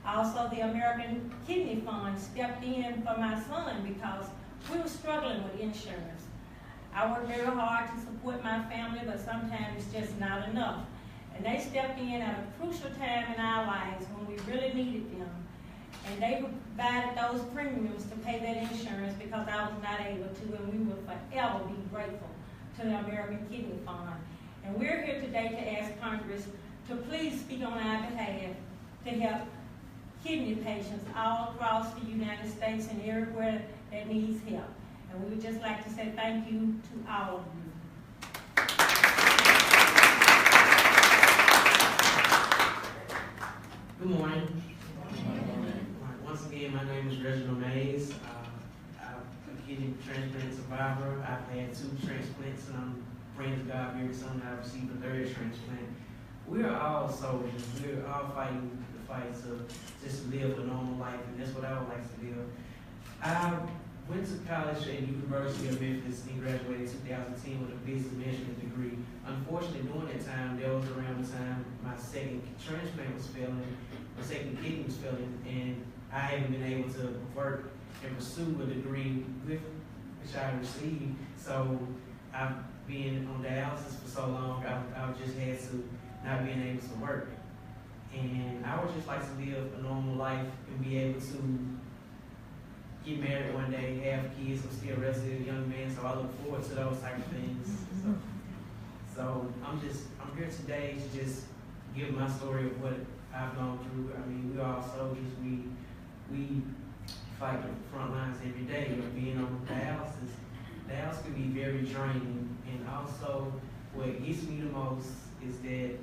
Also, the American Kidney Fund stepped in for my son because we were struggling with insurance. I work very hard to support my family, but sometimes it's just not enough. And they stepped in at a crucial time in our lives when we really needed them. And they provided those premiums to pay that insurance because I was not able to, and we will forever be grateful to the American Kidney Fund. And we're here today to ask Congress to please speak on our behalf to help kidney patients all across the United States and everywhere that needs help. And we would just like to say thank you to all of you. Good morning. Once again, my name is Reginald Mays. I'm a kidney transplant survivor. I've had 2 transplants, and I'm praying to God very soon I received a 3rd transplant. We're all soldiers. We're all fighting the fight to just live a normal life, and that's what I would like to live. I went to college at University of Memphis and graduated in 2010 with a business management degree. Unfortunately, during that time, that was around the time my 2nd transplant was failing, my 2nd kidney was failing, and I haven't been able to work and pursue a degree which I received. So I've been on dialysis for so long, I've just had to not being able to work. And I would just like to live a normal life and be able to get married one day, have kids. I'm still a relatively young man, so I look forward to those type of things. So I'm here today to just give my story of what I've gone through. I mean, we are all soldiers. We fight the front lines every day. You know, being on dialysis can be very draining. And also, what gets me the most is that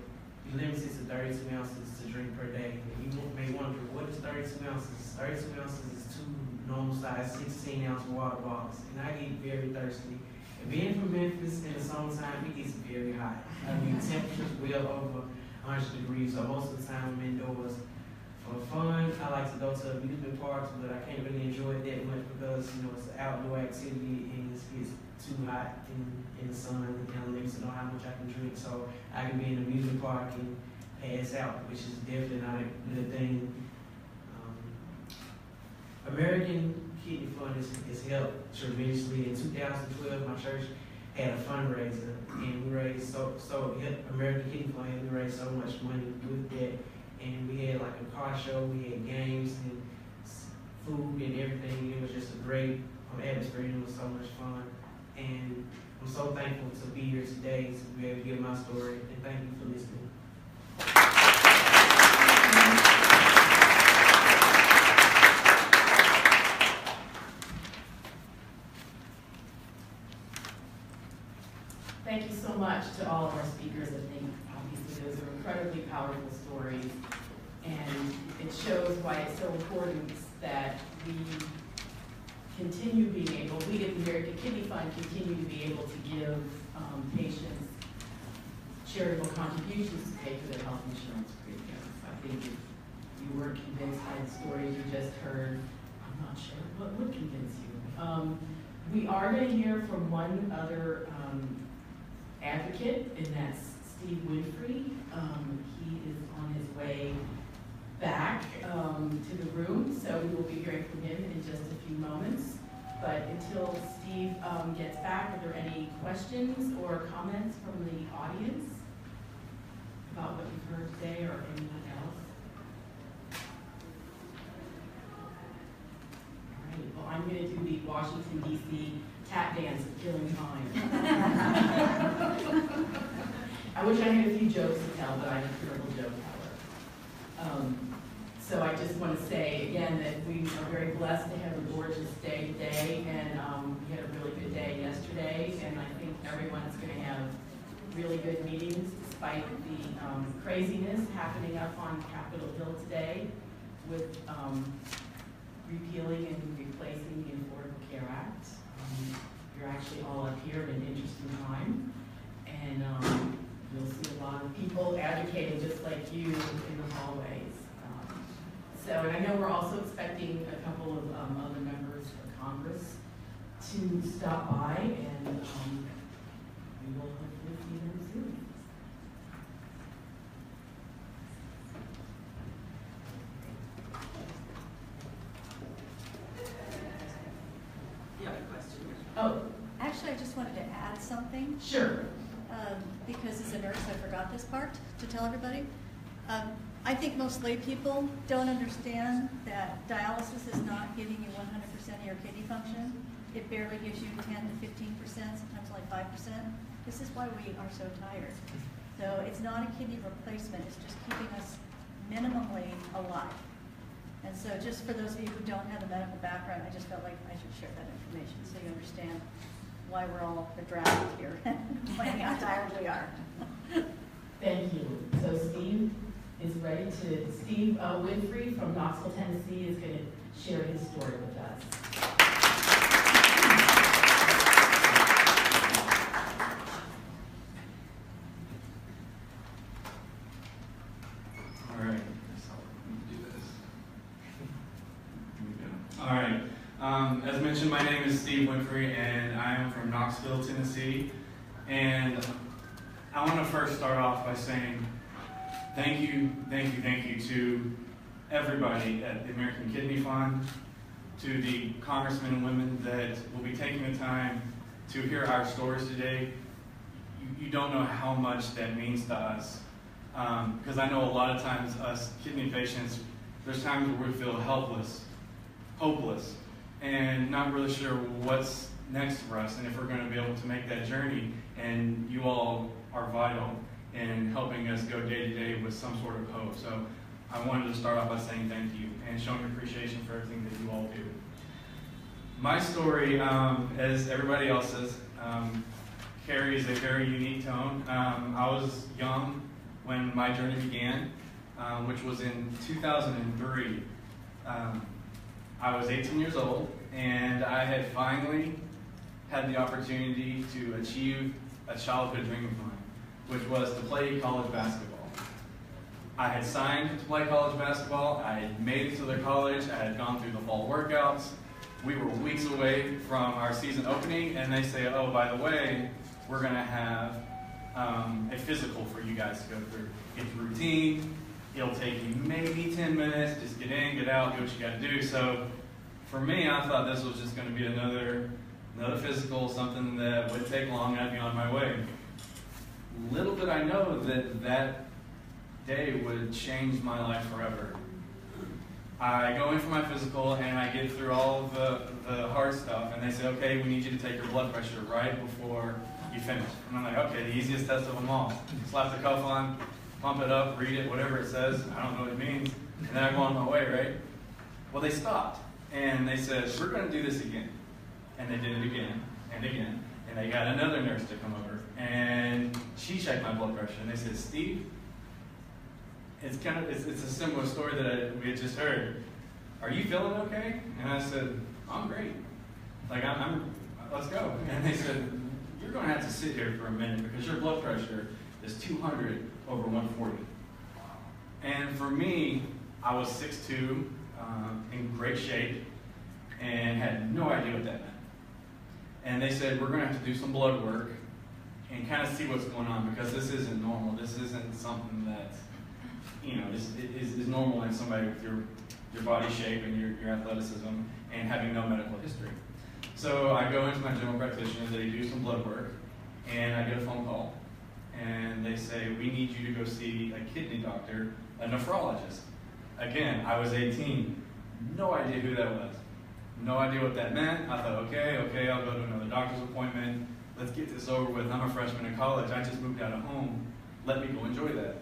you limit it to 32 ounces to drink per day. And you may wonder, what is 32 ounces? 32 ounces is 2 normal size 16-ounce water bottles. And I get very thirsty. And being from Memphis in the summertime, it gets very hot. I mean, temperatures well over 100 degrees, so most of the time I'm indoors. For fun, I like to go to amusement parks, but I can't really enjoy it that much because, you know, it's an outdoor activity and it gets too hot in the sun, and I'm limited to know how much I can drink. So I can be in an amusement park and pass out, which is definitely not a good thing. American Kidney Fund has helped tremendously. In 2012, my church had a fundraiser, and we raised American Kidney Fund, we raised so much money with that. And we had like a car show, we had games and food and everything. It was just a great atmosphere, and it was so much fun. And I'm so thankful to be here today to be able to give my story, and thank you for listening. Thank you so much to all of our speakers. I think obviously those are incredibly powerful stories, and it shows why it's so important that we continue being able, we at the American Kidney Fund continue to be able to give patients charitable contributions to pay for their health insurance premiums. I think if you weren't convinced by the stories you just heard, I'm not sure what would convince you. We are going to hear from one other advocate, and that's Steve Winfrey. He is on his way back to the room, so we will be hearing from him in just a few moments. But until Steve gets back, are there any questions or comments from the audience about what you've heard today or anyone else? All right, well, I'm going to do the Washington, D.C. tap dance of killing time. I wish I had a few jokes to tell, but I'm a terrible joke teller. So I just want to say again that we are very blessed to have a gorgeous day today, and we had a really good day yesterday, and I think everyone's going to have really good meetings despite the craziness happening up on Capitol Hill today with repealing and replacing the Affordable Care Act. You're actually all up here at an interesting time, and you'll see a lot of people advocating just like you in the hallways. And I know we're also expecting a couple of other members of Congress to stop by, and we will hopefully see them soon. You have a question? Oh, Actually, I just wanted to add something, sure. because as a nurse, I forgot this part to tell everybody. I think most lay people don't understand that dialysis is not giving you 100% of your kidney function. It barely gives you 10 to 15%, sometimes like 5%. This is why we are so tired. So it's not a kidney replacement, it's just keeping us minimally alive. And so just for those of you who don't have a medical background, I just felt like I should share that information so you understand why we're all bedraggled here and how tired we are. Thank you. So Steve is ready to, Steve Winfrey from Knoxville, Tennessee is going to share his story with us. All right, so let me do this. Here we go. All right, as mentioned, my name is Steve Winfrey, and I am from Knoxville, Tennessee. And I want to first start off by saying thank you to everybody at the American Kidney Fund, to the congressmen and women that will be taking the time to hear our stories today. You don't know how much that means to us. Because I know a lot of times us kidney patients, there's times where we feel helpless, hopeless, and not really sure what's next for us and if we're going to be able to make that journey. And you all are vital in helping us go day to day with some sort of hope. So I wanted to start off by saying thank you and showing appreciation for everything that you all do. My story, as everybody else's, carries a very unique tone. I was young when my journey began, which was in 2003. I was 18 years old, and I had finally had the opportunity to achieve a childhood dream of mine, which was to play college basketball. I had signed to play college basketball. I had made it to the college. I had gone through the fall workouts. We were weeks away from our season opening, and they say, oh, by the way, we're going to have a physical for you guys to go through. It's routine. It'll take you maybe 10 minutes. Just get in, get out, do what you got to do. So for me, I thought this was just going to be another physical, something that would take long, and I'd be on my way. Little did I know that that day would change my life forever. I go in for my physical, and I get through all of the hard stuff, and they say, okay, we need you to take your blood pressure right before you finish. And I'm like, okay, the easiest test of them all. Slap the cuff on, pump it up, read it, whatever it says. I don't know what it means. And then I go on my way, right? Well, they stopped, and they said, we're going to do this again. And they did it again and again. And they got another nurse to come over, and she checked my blood pressure, and they said, Steve, it's a similar story that we had just heard. Are you feeling okay? And I said, I'm great. Like, let's go. And they said, you're going to have to sit here for a minute because your blood pressure is 200 over 140. And for me, I was 6'2", in great shape, and had no idea what that meant. And they said, we're going to have to do some blood work and kind of see what's going on, because this isn't normal. This isn't something that, is normal in somebody with your body shape and your athleticism and having no medical history. So I go into my general practitioner, they do some blood work, and I get a phone call. And they say, we need you to go see a kidney doctor, a nephrologist. Again, I was 18, no idea who that was. No idea what that meant. I thought, okay, I'll go to another doctor's appointment. Let's get this over with. I'm a freshman in college. I just moved out of home. Let me go enjoy that.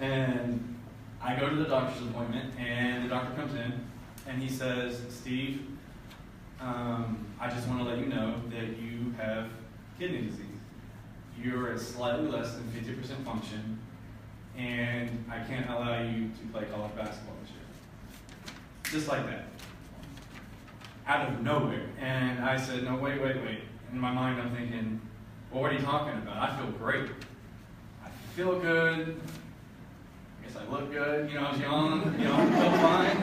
And I go to the doctor's appointment, and the doctor comes in, and he says, Steve, I just want to let you know that you have kidney disease. you're at slightly less than 50% function, and I can't allow you to play college basketball this year. Just like that. Out of nowhere. And I said, no, wait. In my mind, I'm thinking, well, what are you talking about? I feel great. I feel good. I guess I look good. I was young. I felt fine.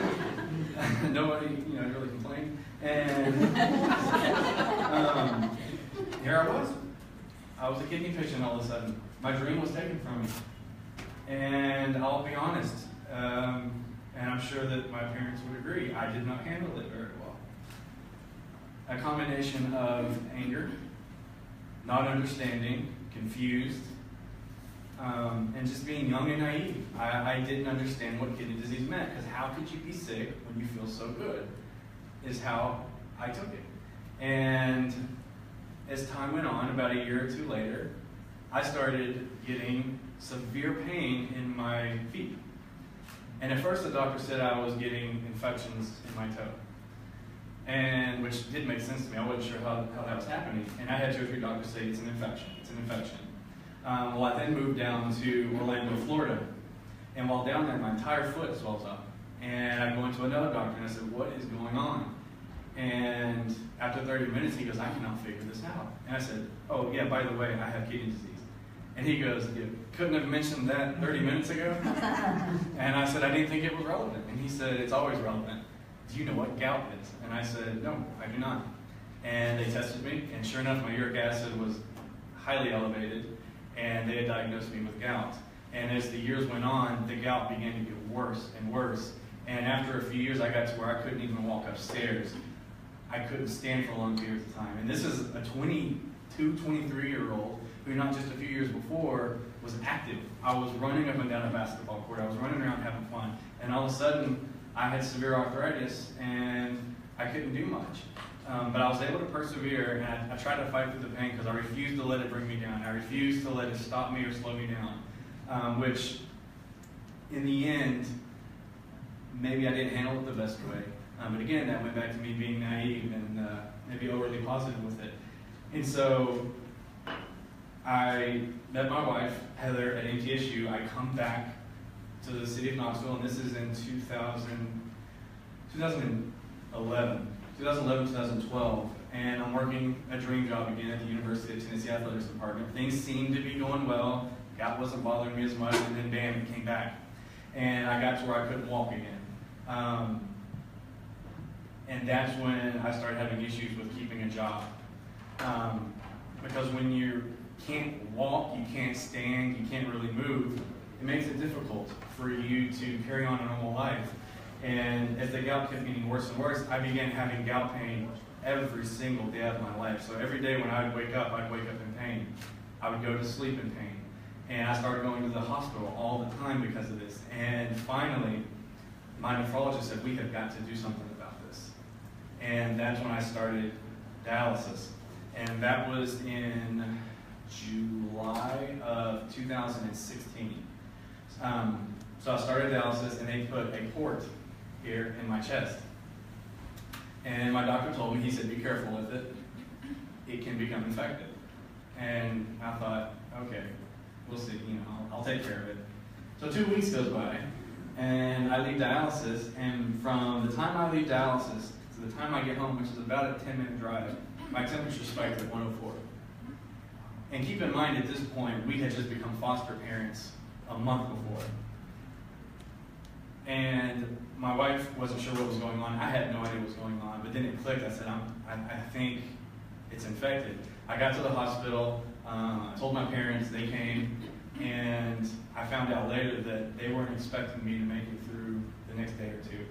Nobody, really complained. And here I was. I was a kidney patient all of a sudden. My dream was taken from me. And I'll be honest, and I'm sure that my parents would agree, I did not handle it very well. A combination of anger, not understanding, confused, and just being young and naive. I didn't understand what kidney disease meant, because how could you be sick when you feel so good, is how I took it. And as time went on, about a year or two later, I started getting severe pain in my feet. And at first the doctor said I was getting infections in my toe. And which didn't make sense to me. I wasn't sure how that was happening. And I had 2 or 3 doctors say it's an infection. Well, I then moved down to Orlando, Florida. And while down there, my entire foot swells up. And I go into another doctor and I said, what is going on? And after 30 minutes, he goes, I cannot figure this out. And I said, oh yeah, by the way, I have kidney disease. And he goes, you couldn't have mentioned that 30 minutes ago? And I said, I didn't think it was relevant. And he said, it's always relevant. Do you know what gout is? And I said, no, I do not. And they tested me, and sure enough, my uric acid was highly elevated, and they had diagnosed me with gout. And as the years went on, the gout began to get worse and worse. And after a few years, I got to where I couldn't even walk upstairs. I couldn't stand for long periods of time. And this is a 22, 23-year-old who not just a few years before was active. I was running up and down a basketball court. I was running around having fun. And all of a sudden, I had severe arthritis and I couldn't do much. But I was able to persevere, and I tried to fight through the pain because I refused to let it bring me down. I refused to let it stop me or slow me down, which in the end, maybe I didn't handle it the best way. But again, that went back to me being naive and maybe overly positive with it. And so I met my wife, Heather, at MTSU. I come back to the city of Knoxville, and this is in 2011, 2012, and I'm working a dream job again at the University of Tennessee Athletics Department. Things seemed to be going well. Gout wasn't bothering me as much, and then bam, it came back. And I got to where I couldn't walk again. And that's when I started having issues with keeping a job. Because when you can't walk, you can't stand, you can't really move, it makes it difficult for you to carry on a normal life. And as the gout kept getting worse and worse, I began having gout pain every single day of my life. So every day when I would wake up in pain. I would go to sleep in pain. And I started going to the hospital all the time because of this. And finally, my nephrologist said, we have got to do something about this. And that's when I started dialysis. And that was in July of 2016. So I started dialysis, and they put a port here in my chest. And my doctor told me, he said, be careful with it. It can become infected. And I thought, okay, we'll see, I'll take care of it. So 2 weeks goes by, and I leave dialysis, and from the time I leave dialysis to the time I get home, which is about a 10-minute drive, my temperature spiked at 104. And keep in mind, at this point, we had just become foster parents a month before. And my wife wasn't sure what was going on. I had no idea what was going on, but then it clicked. I said, I think it's infected. I got to the hospital, I told my parents, they came, and I found out later that they weren't expecting me to make it through the next day or two.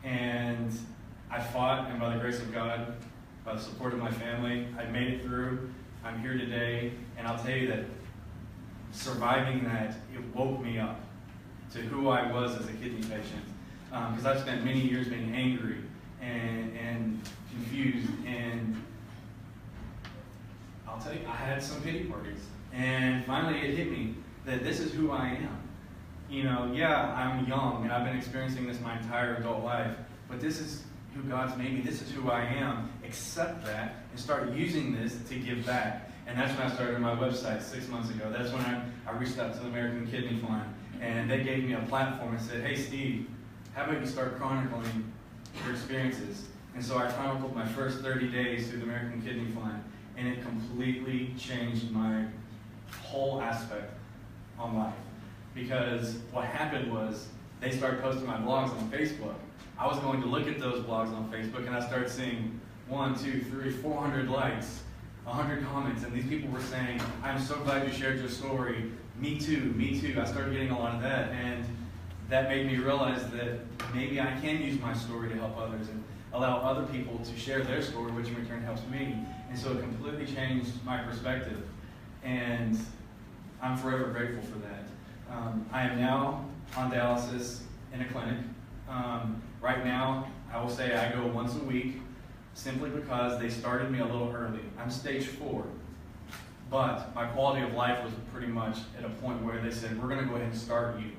And I fought, and by the grace of God, by the support of my family, I made it through. I'm here today, and I'll tell you that surviving that, it woke me up to who I was as a kidney patient. Because I've spent many years being angry and confused, and I'll tell you, I had some pity parties. And finally it hit me that this is who I am. Yeah, I'm young, and I've been experiencing this my entire adult life, but this is who God's made me. This is who I am. Accept that and start using this to give back. And that's when I started my website 6 months ago. That's when I reached out to the American Kidney Fund. And they gave me a platform and said, hey, Steve, how about you start chronicling your experiences? And so I chronicled my first 30 days through the American Kidney Fund, and it completely changed my whole aspect on life. Because what happened was they started posting my blogs on Facebook. I was going to look at those blogs on Facebook, and I started seeing 1, 2, 3, 400 likes, 100 comments, and these people were saying, I'm so glad you shared your story. Me too, me too. I started getting a lot of that, and that made me realize that maybe I can use my story to help others and allow other people to share their story, which in return helps me. And so it completely changed my perspective, and I'm forever grateful for that. I am now on dialysis in a clinic. Right now, I will say I go once a week, simply because they started me a little early. I'm stage 4, but my quality of life was pretty much at a point where they said, we're going to go ahead and start you,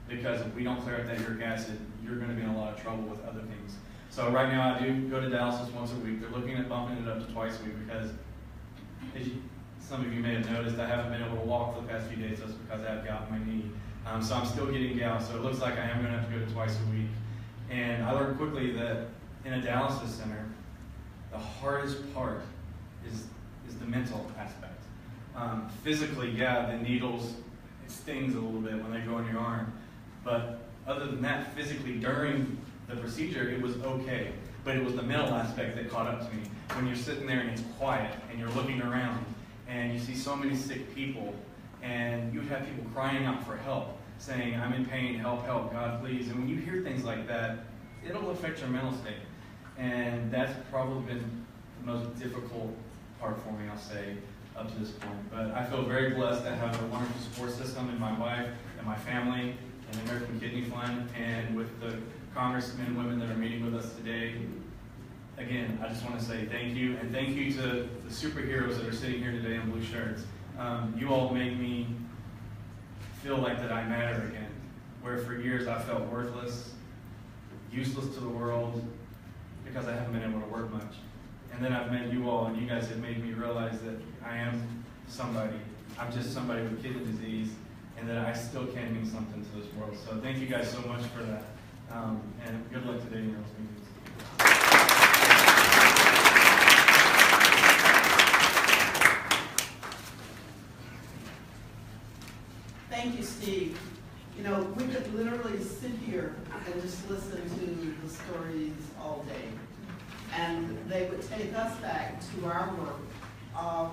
because if we don't clear out that uric acid, you're going to be in a lot of trouble with other things. So right now I do go to dialysis once a week. They're looking at bumping it up to twice a week because, as some of you may have noticed, I haven't been able to walk for the past few days just because I have gout in my knee. So I'm still getting gout, so it looks like I am going to have to go to twice a week. And I learned quickly that in a dialysis center, the hardest part is the mental aspect. Physically, yeah, the needles, it stings a little bit when they go in your arm. But other than that, physically during the procedure, it was okay. But it was the mental aspect that caught up to me. When you're sitting there and it's quiet and you're looking around and you see so many sick people, and you would have people crying out for help, saying, I'm in pain, help, help, God, please. And when you hear things like that, it'll affect your mental state. And that's probably been the most difficult part for me, I'll say, up to this point. But I feel very blessed to have a wonderful support system in my wife and my family and the American Kidney Fund, and with the congressmen and women that are meeting with us today. Again, I just want to say thank you, and thank you to the superheroes that are sitting here today in blue shirts. You all make me feel like that I matter again, where for years I felt worthless, useless to the world, because I haven't been able to work much. And then I've met you all, and you guys have made me realize that I am somebody. I'm just somebody with kidney disease, and that I still can mean something to this world. So thank you guys so much for that. And good luck today in your meetings. Thank you, Steve. You know, we could literally sit here and just listen to the stories all day. And they would take us back to our work,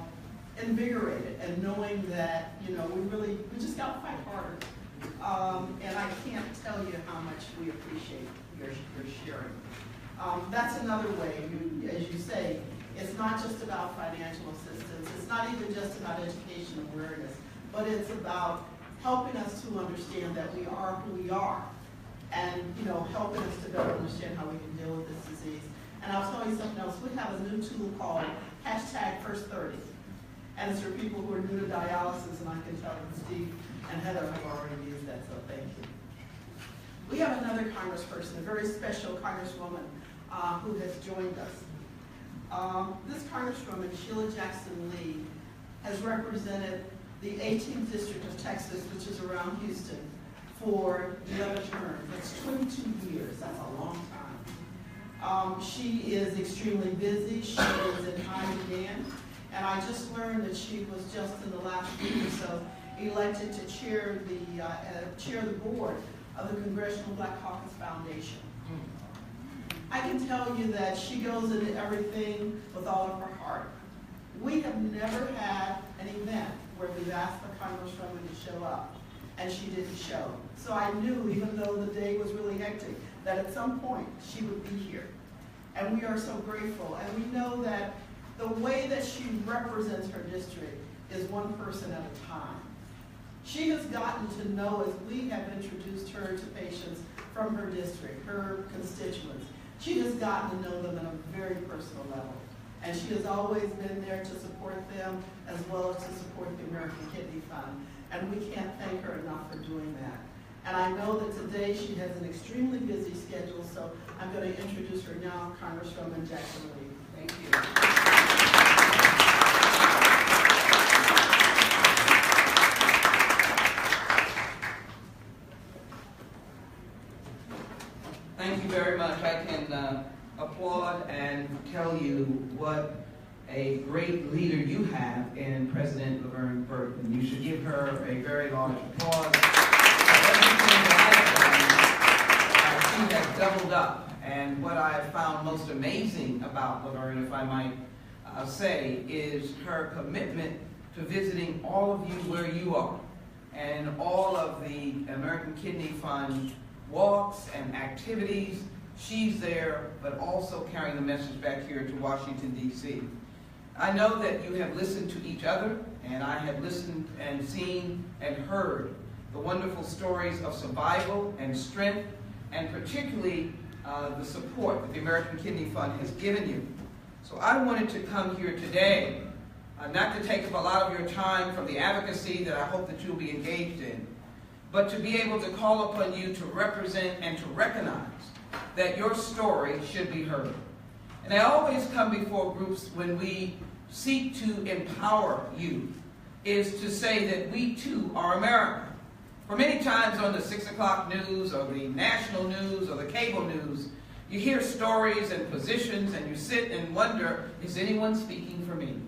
invigorated, and knowing that, you know, we just got to fight harder. And I can't tell you how much we appreciate your sharing. That's another way, as you say, it's not just about financial assistance. It's not even just about education awareness, but it's about helping us to understand that we are who we are, and, you know, helping us to better understand how we can deal with this disease. And I'll tell you something else. We have a new tool called #First30. And it's for people who are new to dialysis, and I can tell that Steve and Heather have already used that, so thank you. We have another congressperson, a very special congresswoman who has joined us. This congresswoman, Sheila Jackson Lee, has represented the 18th District of Texas, which is around Houston, for 11 terms. That's 22 years. That's a long time. She is extremely busy. She is in high demand. And I just learned that she was just in the last week or so elected to chair the board of the Congressional Black Caucus Foundation. I can tell you that she goes into everything with all of her heart. We have never had an event where we've asked the congresswoman to show up, and she didn't show. So I knew, even though the day was really hectic, that at some point she would be here. And we are so grateful. And we know that the way that she represents her district is one person at a time. She has gotten to know, as we have introduced her to patients from her district, her constituents, she has gotten to know them on a very personal level. And she has always been there to support them, as well as to support the American Kidney Fund. And we can't thank her enough for doing that. And I know that today she has an extremely busy schedule, so I'm going to introduce her now, Congresswoman Jackson Lee. Thank you. Thank you very much. I can applaud and tell you what a great leader you have in President Laverne Burton. You should give her a very large applause. Everything that I've done, she has doubled up. And what I have found most amazing about Laverne, if I might say, is her commitment to visiting all of you where you are, and all of the American Kidney Fund walks and activities. She's there, but also carrying the message back here to Washington, D.C. I know that you have listened to each other, and I have listened and seen and heard the wonderful stories of survival and strength, and particularly the support that the American Kidney Fund has given you. So I wanted to come here today, not to take up a lot of your time from the advocacy that I hope that you'll be engaged in, but to be able to call upon you to represent and to recognize that your story should be heard. And I always come before groups when we seek to empower you, is to say that we too are America. For many times on the 6 o'clock news or the national news or the cable news, you hear stories and positions and you sit and wonder, is anyone speaking for me?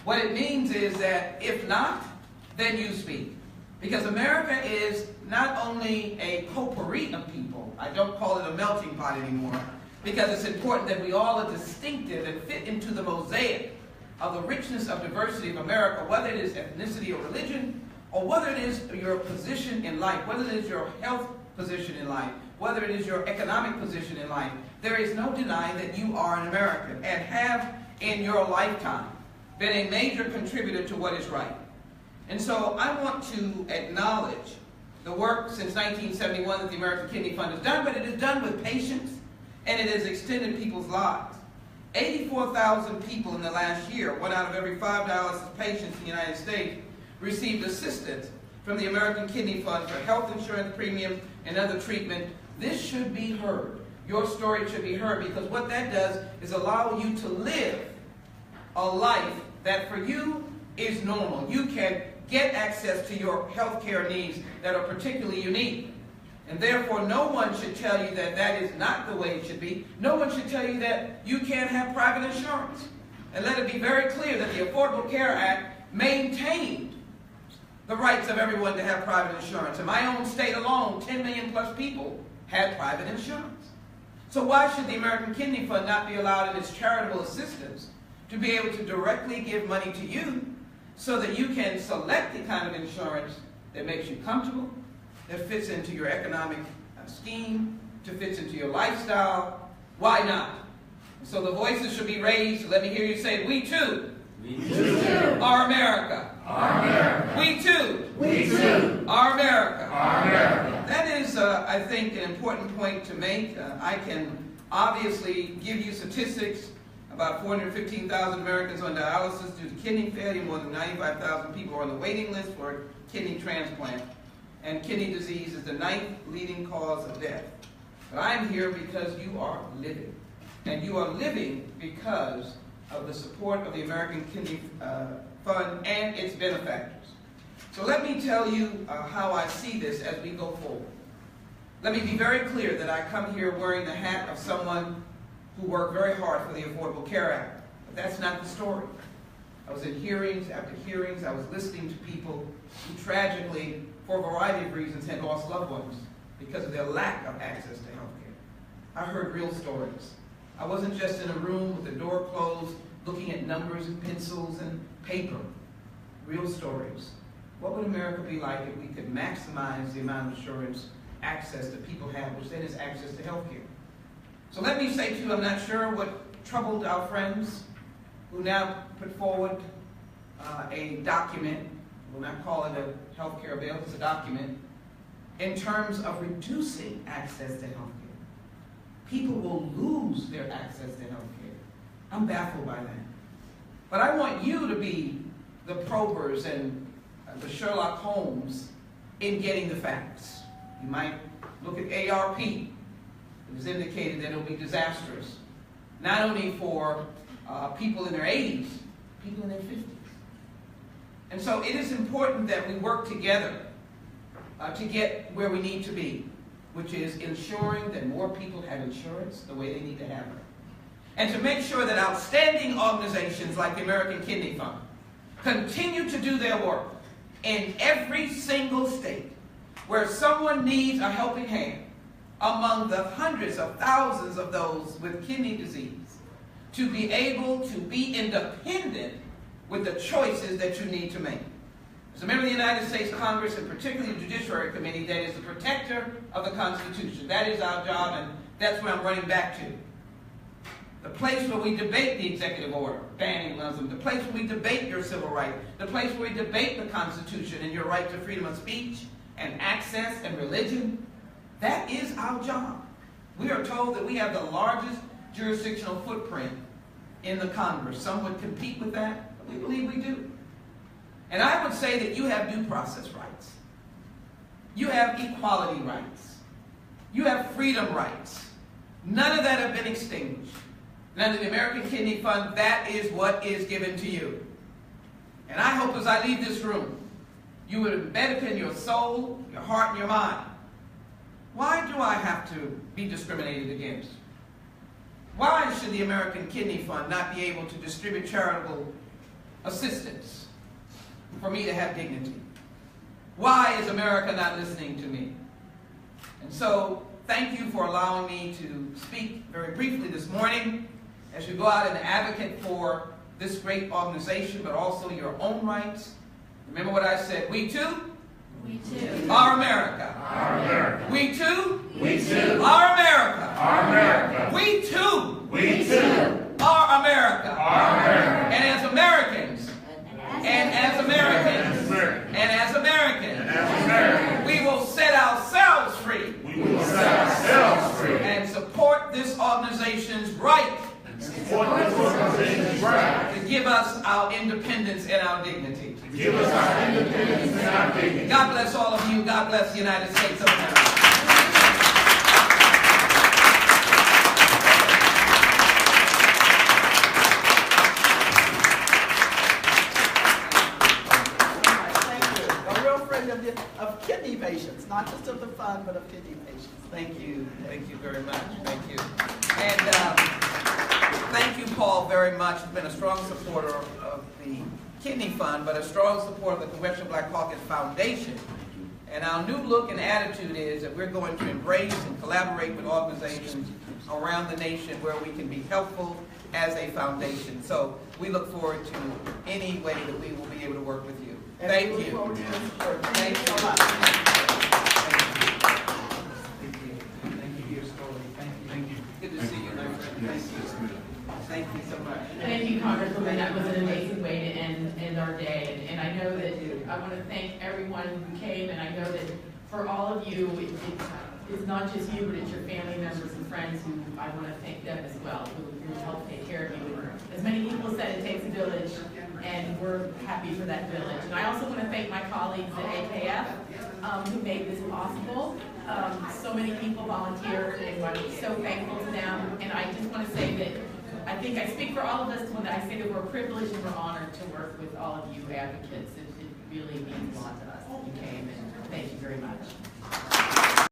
What it means is that if not, then you speak. Because America is not only a potpourri of people, I don't call it a melting pot anymore, because it's important that we all are distinctive and fit into the mosaic of the richness of diversity of America, whether it is ethnicity or religion, or whether it is your position in life, whether it is your health position in life, whether it is your economic position in life. There is no denying that you are an American and have in your lifetime been a major contributor to what is right. And so I want to acknowledge the work since 1971 that the American Kidney Fund has done, but it is done with patience, and it has extended people's lives. 84,000 people in the last year, 1 out of every 5 dialysis patients in the United States, received assistance from the American Kidney Fund for health insurance premium and other treatment. This should be heard. Your story should be heard, because what that does is allow you to live a life that for you is normal. You can get access to your health care needs that are particularly unique. And therefore, no one should tell you that that is not the way it should be. No one should tell you that you can't have private insurance. And let it be very clear that the Affordable Care Act maintained the rights of everyone to have private insurance. In my own state alone, 10 million plus people had private insurance. So why should the American Kidney Fund not be allowed in its charitable assistance to be able to directly give money to you so that you can select the kind of insurance that makes you comfortable, that fits into your economic scheme, that fits into your lifestyle? Why not? So the voices should be raised. Let me hear you say, we too, are America. Our America. We too, are America. Our America. That is, I think, an important point to make. I can obviously give you statistics. About 415,000 Americans on dialysis due to kidney failure. More than 95,000 people are on the waiting list for kidney transplant. And kidney disease is the 9th leading cause of death. But I'm here because you are living. And you are living because of the support of the American Kidney Fund and its benefactors. So let me tell you how I see this as we go forward. Let me be very clear that I come here wearing the hat of someone who worked very hard for the Affordable Care Act. But that's not the story. I was in hearings after hearings. I was listening to people who tragically, for a variety of reasons, had lost loved ones because of their lack of access to health care. I heard real stories. I wasn't just in a room with the door closed, looking at numbers and pencils and paper. Real stories. What would America be like if we could maximize the amount of insurance access that people have, which then is access to health care? So let me say to you, I'm not sure what troubled our friends who now put forward a document. We'll not call it a health care bill, it's a document, in terms of reducing access to health care. People will lose their access to health care. I'm baffled by that. But I want you to be the probers and the Sherlock Holmes in getting the facts. You might look at ARP. It was indicated that it will be disastrous, not only for people in their 80s, people in their 50s. And so it is important that we work together to get where we need to be, which is ensuring that more people have insurance the way they need to have it. And to make sure that outstanding organizations like the American Kidney Fund continue to do their work in every single state where someone needs a helping hand among the hundreds of thousands of those with kidney disease, to be able to be independent with the choices that you need to make. As a member of the United States Congress, and particularly the Judiciary Committee, that is the protector of the Constitution. That is our job, and that's where I'm running back to. The place where we debate the executive order, banning Muslims, the place where we debate your civil rights, the place where we debate the Constitution and your right to freedom of speech and access and religion. That is our job. We are told that we have the largest jurisdictional footprint in the Congress. Some would compete with that, but we believe we do. And I would say that you have due process rights. You have equality rights. You have freedom rights. None of that have been extinguished. And under the American Kidney Fund, that is what is given to you. And I hope as I leave this room, you would embed it in your soul, your heart, and your mind. Why do I have to be discriminated against? Why should the American Kidney Fund not be able to distribute charitable assistance for me to have dignity? Why is America not listening to me? And so, thank you for allowing me to speak very briefly this morning as you go out and advocate for this great organization, but also your own rights. Remember what I said, we too? We too. Are America. Our America. We too? We too. Are America. Our America. We too? We too. Are America. Our America. And as Americans, and as Americans, And and as Americans, as Americans, we will set ourselves free we will set ourselves free and support this organization's right and support this organization's right to give us our independence and our dignity. to give us our independence and our dignity. God bless all of you. God bless the United States of America. Of kidney patients, not just of the fund, but of kidney patients. Thank you very much. Thank you. And thank you, Paul, very much. You've been a strong supporter of the Kidney Fund, but a strong supporter of the Congressional Black Caucus Foundation. And our new look and attitude is that we're going to embrace and collaborate with organizations around the nation where we can be helpful as a foundation. So we look forward to any way that we will be able to work with you. Thank you. Thank you so much. Thank you. Good to see you, my friend. Thank you. Thank you so much. Thank you, Congresswoman. That was an amazing way to end our day. And I know that I want to thank everyone who came, and I know that for all of you, it's not just you, but it's your family members and friends who I want to thank them as well, who help take care of you. As many people said, it takes a village, and we're happy for that village. And I also want to thank my colleagues at AKF who made this possible. So many people volunteered, and I'm so thankful to them. And I just want to say that I think I speak for all of us when I say that we're privileged and we're honored to work with all of you advocates. It really means a lot to us that you came, and thank you very much.